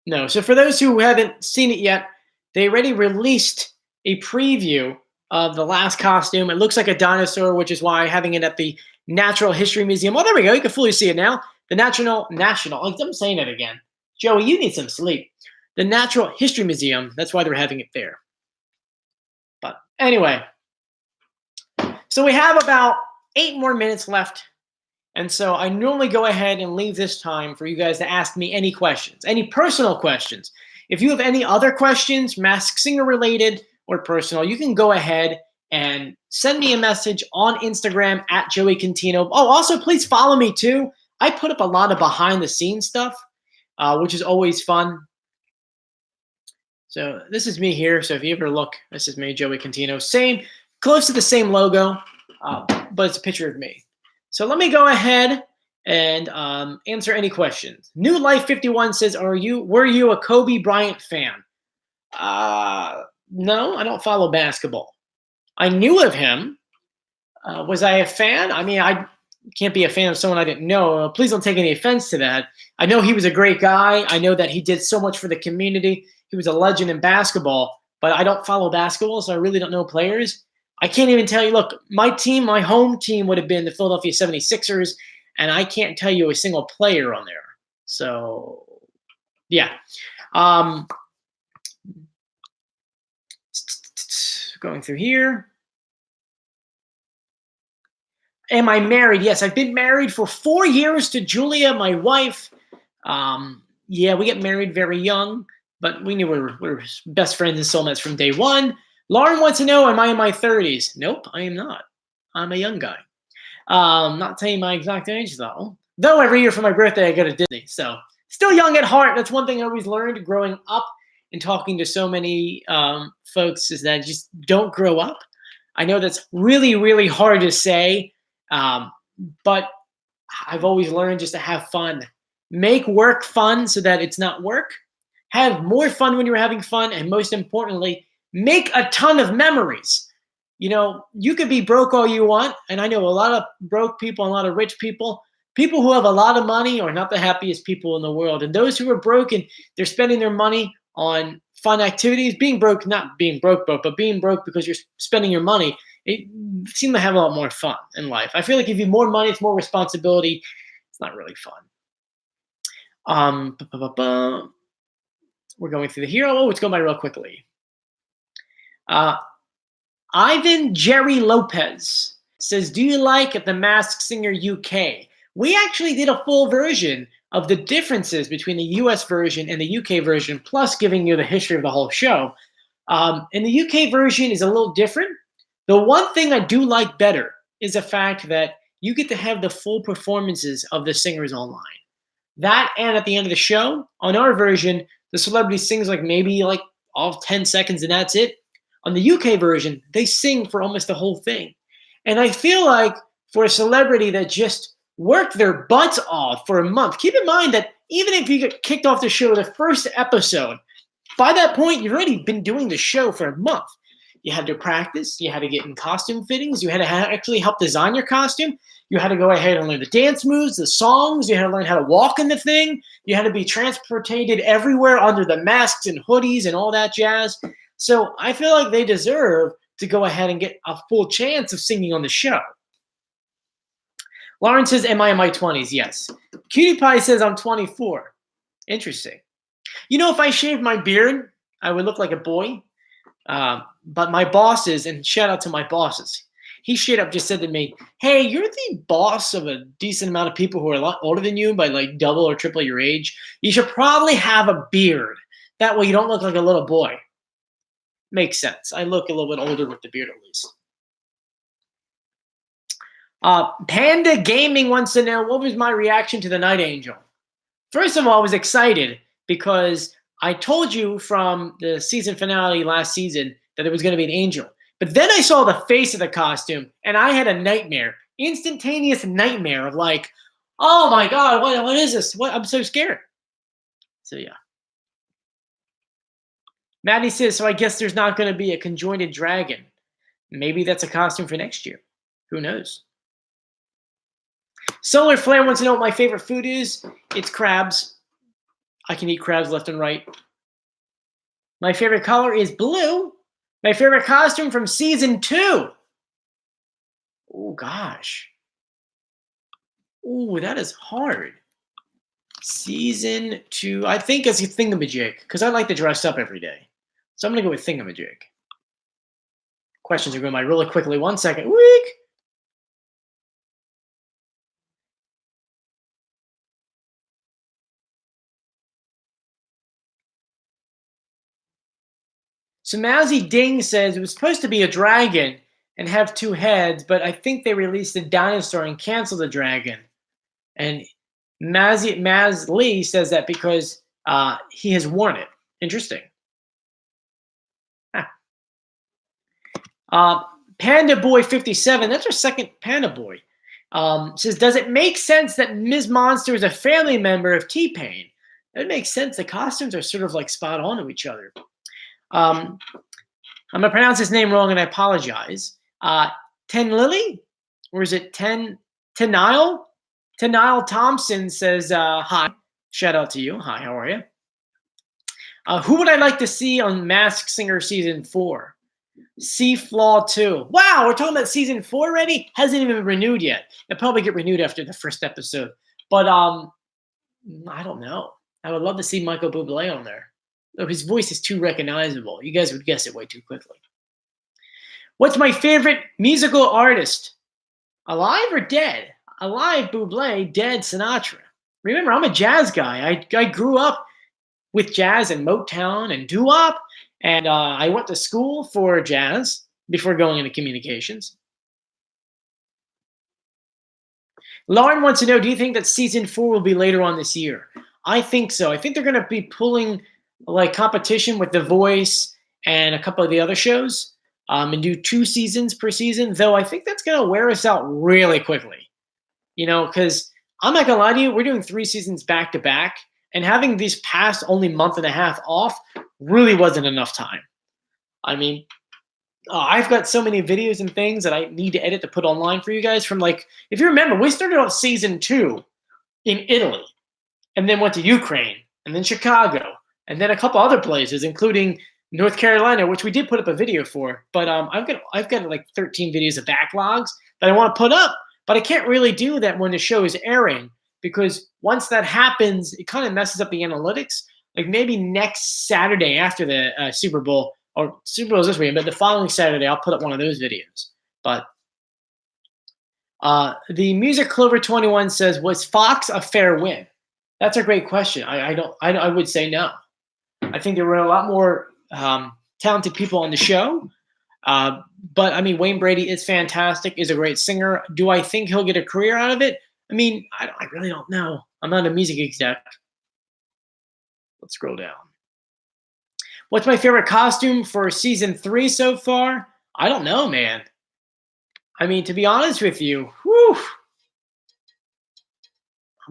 No. So for those who haven't seen it yet, they already released a preview of the last costume. It looks like a dinosaur, which is why having it at the Natural History Museum. Oh, there we go. You can fully see it now. The National. I'm saying it again. Joey, you need some sleep. The Natural History Museum. That's why they're having it there. But anyway. So we have about 8 more minutes left. And so I normally go ahead and leave this time for you guys to ask me any questions, any personal questions. If you have any other questions, Masked Singer related or personal, you can go ahead and send me a message on Instagram at Joey Contino. Oh, also, please follow me too. I put up a lot of behind the scenes stuff, which is always fun. So this is me here. So if you ever look, this is me, Joey Contino. Same, close to the same logo, but it's a picture of me. So let me go ahead and answer any questions. New Life 51 says, were you a Kobe Bryant fan? No, I don't follow basketball. I knew of him. Was I a fan? I mean, I can't be a fan of someone I didn't know. Please don't take any offense to that. I know he was a great guy. I know that he did so much for the community. He was a legend in basketball, but I don't follow basketball, so I really don't know players. I can't even tell you, look, my home team would have been the Philadelphia 76ers, and I can't tell you a single player on there. So, yeah. Going through here. Am I married? Yes, I've been married for 4 years to Julia, my wife. Yeah, we get married very young, but we knew we were best friends and soulmates from day one. Lauren wants to know, am I in my 30s? Nope, I am not. I'm a young guy. Not telling my exact age, though. Though every year for my birthday, I go to Disney. So still young at heart. That's one thing I always learned growing up and talking to so many folks is that just don't grow up. I know that's really, really hard to say, but I've always learned just to have fun. Make work fun so that it's not work. Have more fun when you're having fun. And most importantly, make a ton of memories. You know, you could be broke all you want. And I know a lot of broke people, a lot of rich people. People who have a lot of money are not the happiest people in the world. And those who are broken, they're spending their money on fun activities. Being broke, not being broke, but being broke because you're spending your money. It seems to have a lot more fun in life. I feel like if you have more money, it's more responsibility. It's not really fun. We're going through the hero. Oh, let's go by real quickly. Ivan Jerry Lopez says, do you like The Masked Singer UK? we actually did a full version of the differences between the US version and the UK version, plus giving you the history of the whole show. And the UK version is a little different. The one thing I do like better is the fact that you get to have the full performances of the singers online. That, and at the end of the show, on our version, the celebrity sings like maybe like all 10 seconds and that's it. On the UK version, they sing for almost the whole thing. And I feel like for a celebrity that just worked their butts off for a month, keep in mind that even if you get kicked off the show the first episode, by that point, you've already been doing the show for a month. You had to practice. You had to get in costume fittings. You had to actually help design your costume. You had to go ahead and learn the dance moves, the songs. You had to learn how to walk in the thing. You had to be transported everywhere under the masks and hoodies and all that jazz. So I feel like they deserve to go ahead and get a full chance of singing on the show. Lauren says, am I in my 20s? Yes. Cutie Pie says I'm 24. Interesting. You know, if I shaved my beard, I would look like a boy. But my bosses, and shout out to my bosses, he straight up just said to me, hey, you're the boss of a decent amount of people who are a lot older than you by like double or triple your age. You should probably have a beard. That way you don't look like a little boy. Makes sense. I look a little bit older with the beard at least. Panda Gaming wants to know, what was my reaction to the Night Angel? First of all, I was excited because I told you from the season finale last season that it was going to be an angel. But then I saw the face of the costume, and I had a nightmare, instantaneous nightmare of like, oh my God, what is this? What? I'm so scared. So yeah. Maddie says, so I guess there's not going to be a conjoined dragon. Maybe that's a costume for next year. Who knows? Solar Flare wants to know what my favorite food is. It's crabs. I can eat crabs left and right. My favorite color is blue. My favorite costume from season 2. Oh, gosh. Oh, that is hard. Season 2. I think it's a thingamajig because I like to dress up every day. So I'm going to go with thingamajig. Questions are going by really quickly. 1 second. Week. So Mazzy Ding says it was supposed to be a dragon and have 2 heads, but I think they released a dinosaur and canceled the dragon. And Maz Lee says that because he has worn it. Interesting. Panda Boy 57, that's our second Panda Boy, says, does it make sense that Ms. Monster is a family member of T-Pain? It makes sense. The costumes are sort of like spot on to each other. I'm going to pronounce his name wrong, and I apologize. Ten Lily? Or is it Tenile? Tenile Thompson says, hi. Shout out to you. Hi, how are you? Who would I like to see on Masked Singer Season 4? Flaw 2. Wow, we're talking about Season 4 already? Hasn't even been renewed yet. It'll probably get renewed after the first episode. But I don't know. I would love to see Michael Bublé on there. Though his voice is too recognizable. You guys would guess it way too quickly. What's my favorite musical artist? Alive or dead? Alive, Bublé. Dead, Sinatra. Remember, I'm a jazz guy. I grew up with jazz and Motown and doo-wop. And I went to school for jazz before going into communications. Lauren wants to know, do you think that Season 4 will be later on this year? I think so. I think they're going to be pulling like competition with The Voice and a couple of the other shows and do 2 seasons per season, though I think that's going to wear us out really quickly. You know, because I'm not going to lie to you, we're doing 3 seasons back to back, and having these past only month and a half off really wasn't enough time. I mean, I've got so many videos and things that I need to edit to put online for you guys from like, if you remember, we started off Season 2 in Italy and then went to Ukraine and then Chicago and then a couple other places, including North Carolina, which we did put up a video for. But I've got like 13 videos of backlogs that I want to put up, but I can't really do that when the show is airing because once that happens, it kind of messes up the analytics. Like maybe next Saturday after the Super Bowl, or Super Bowl is this weekend, but the following Saturday, I'll put up one of those videos. But The Music Clover 21 says, was Fox a fair win? That's a great question. I would say no. I think there were a lot more talented people on the show. But I mean, Wayne Brady is fantastic, is a great singer. Do I think he'll get a career out of it? I mean, I really don't know. I'm not a music exec. Let's scroll down. What's my favorite costume for season 3 so far? I don't know, man. I mean, to be honest with you, whew.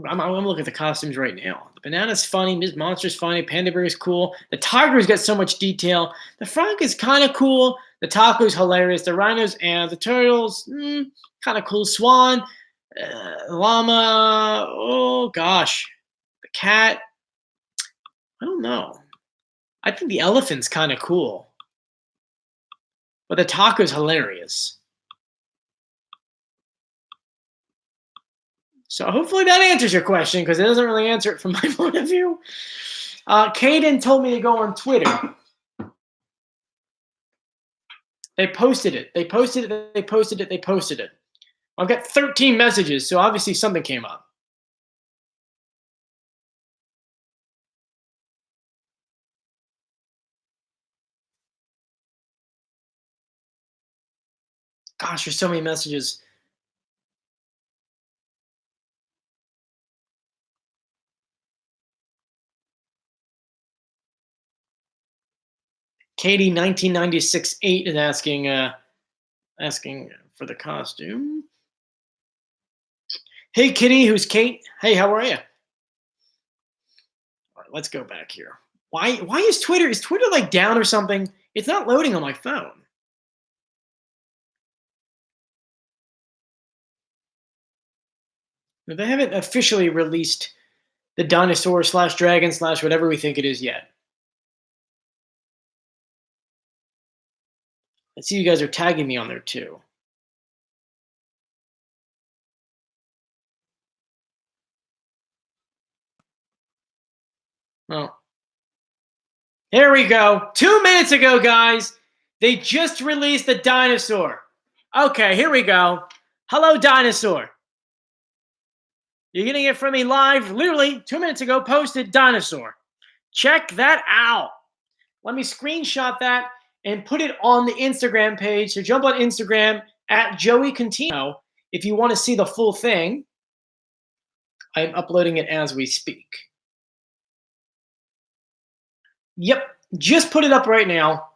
I'm going to look at the costumes right now. The banana's funny. Ms. Monster's funny. Panda Bear's cool. The tiger's got so much detail. The frog is kind of cool. The taco's hilarious. The rhinos and the turtles, kind of cool. Swan, llama, oh gosh. The cat, I don't know. I think the elephant's kind of cool. But the taco's hilarious. So hopefully that answers your question, because it doesn't really answer it from my point of view. Caden told me to go on Twitter. They posted it. They posted it. They posted it. They posted it. I've got 13 messages, so obviously something came up. Gosh, there's so many messages. Katie 1996-8 is asking for the costume. Hey Kitty, who's Kate? Hey, how are you? All right, let's go back here. Why is Twitter? Is Twitter like down or something? It's not loading on my phone. They haven't officially released the dinosaur / dragon / whatever we think it is yet. I see you guys are tagging me on there too. Well, here we go. 2 minutes ago, guys, they just released the dinosaur. Okay, here we go. Hello, dinosaur. You're getting it from me live, literally 2 minutes ago, posted dinosaur. Check that out. Let me screenshot that and put it on the Instagram page. So jump on Instagram at Joey Contino if you want to see the full thing. I'm uploading it as we speak. Yep, just put it up right now.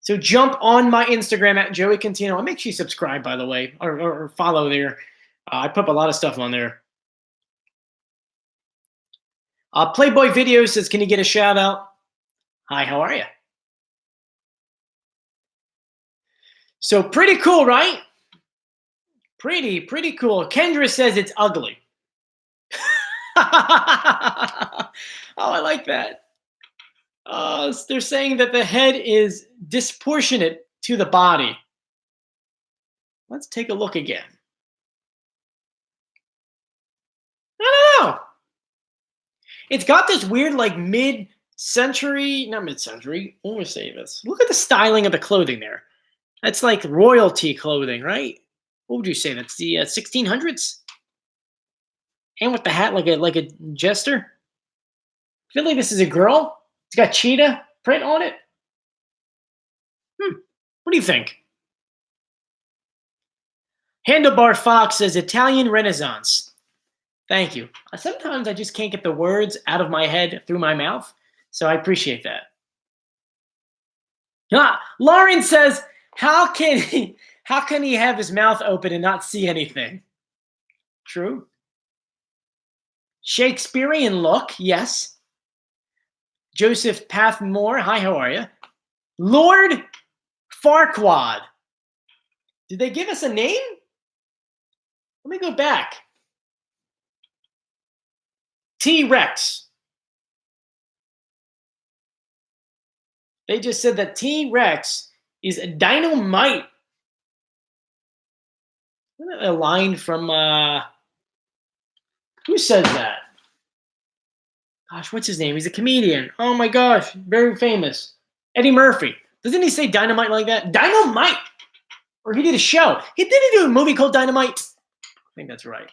So jump on my Instagram at Joey Contino. And make sure you subscribe, by the way, or follow there. I put up a lot of stuff on there. Playboy Video says, can you get a shout out? Hi, how are you? So pretty cool, right? Pretty cool. Kendra says it's ugly. Oh, I like that. They're saying that the head is disproportionate to the body. Let's take a look again. I don't know. It's got this weird, like, mid-century, not mid-century, what would we say this? Look at the styling of the clothing there. That's like royalty clothing, right? What would you say? That's the 1600s? And with the hat like a jester? I feel like this is a girl. It's got cheetah print on it. What do you think? Handlebar Fox says Italian Renaissance. Thank you. Sometimes I just can't get the words out of my head through my mouth, so I appreciate that. Lauren says, how can he have his mouth open and not see anything? True. Shakespearean look, yes. Joseph Pathmore, hi, how are you? Lord Farquaad. Did they give us a name? Let me go back. T-Rex. They just said that T-Rex is a dynamite. Isn't that a line from, who says that? Gosh, what's his name? He's a comedian. Oh my gosh, very famous. Eddie Murphy. Doesn't he say dynamite like that? Dynamite! Or he did a show. He didn't do a movie called Dynamite. I think that's right.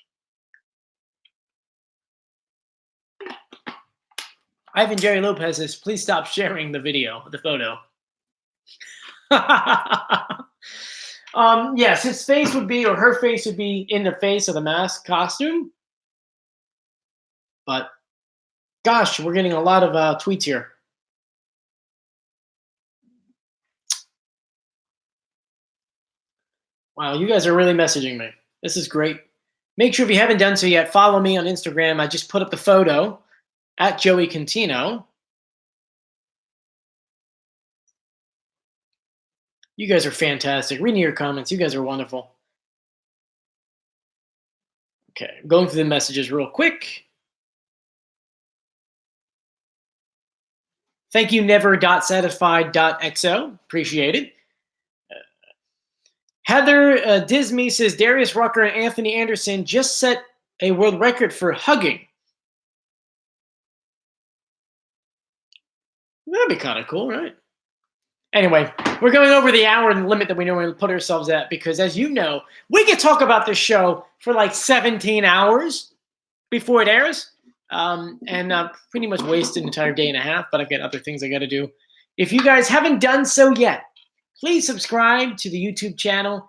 Ivan Jerry Lopez says, please stop sharing the video, the photo. Yes, his face would be, or her face would be in the face of the mask costume. But, gosh, we're getting a lot of tweets here. Wow, you guys are really messaging me. This is great. Make sure if you haven't done so yet, follow me on Instagram. I just put up the photo at Joey Contino. You guys are fantastic. Reading your comments. You guys are wonderful. Okay, I'm going through the messages real quick. Thank you, never.satisfied.xo. Appreciate it. Heather Disney says, Darius Rucker and Anthony Anderson just set a world record for hugging. That'd be kind of cool, right? Anyway, we're going over the hour limit that we normally put ourselves at because, as you know, we can talk about this show for like 17 hours before it airs and pretty much waste an entire day and a half, but I've got other things I got to do. If you guys haven't done so yet, please subscribe to the YouTube channel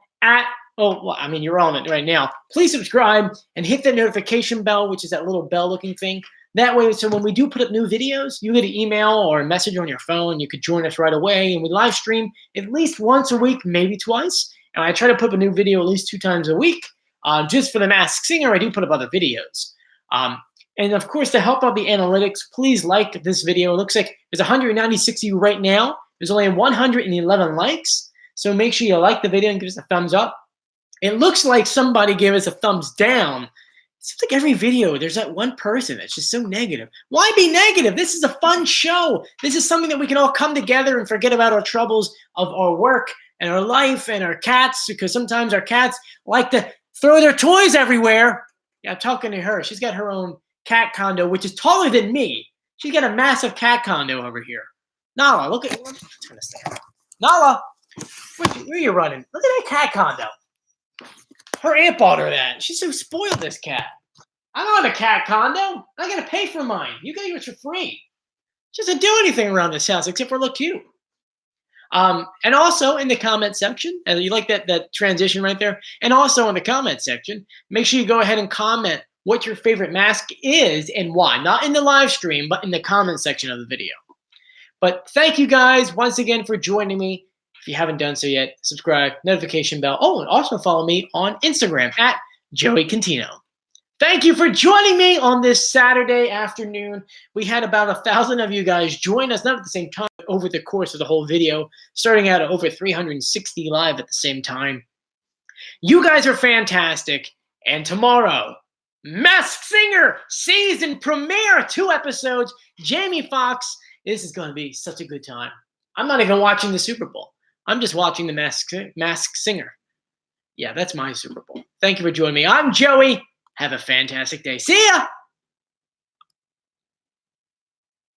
you're on it right now. Please subscribe and hit the notification bell, which is that little bell-looking thing. That way, so when we do put up new videos, you get an email or a message on your phone. You could join us right away, and we live stream at least once a week, maybe twice. And I try to put up a new video at least 2 times a week. Just for The Masked Singer, I do put up other videos. And of course, to help out the analytics, please like this video. It looks like there's 196 of you right now. There's only 111 likes. So make sure you like the video and give us a thumbs up. It looks like somebody gave us a thumbs down. It seems like every video, there's that one person that's just so negative. Why be negative? This is a fun show. This is something that we can all come together and forget about our troubles of our work and our life and our cats, because sometimes our cats like to throw their toys everywhere. Yeah, I'm talking to her. She's got her own cat condo, which is taller than me. She's got a massive cat condo over here. Nala, look at turn this down. Nala, where are you running? Look at that cat condo. Her aunt bought her that. She's so spoiled, this cat. I don't have a cat condo. I gotta pay for mine. You got yours for free. She doesn't do anything around this house except for look cute. And also in the comment section, and you like that transition right there. And also in the comment section, make sure you go ahead and comment what your favorite mask is and why. Not in the live stream, but in the comment section of the video. But thank you guys once again for joining me. If you haven't done so yet, subscribe, notification bell. Oh, and also follow me on Instagram at Joey Contino. Thank you for joining me on this Saturday afternoon. We had about 1,000 of you guys join us, not at the same time, but over the course of the whole video, starting out at over 360 live at the same time. You guys are fantastic. And tomorrow, Masked Singer season premiere, 2 episodes. Jamie Foxx. This is going to be such a good time. I'm not even watching the Super Bowl. I'm just watching the Masked Singer. Yeah, that's my Super Bowl. Thank you for joining me. I'm Joey. Have a fantastic day. See ya!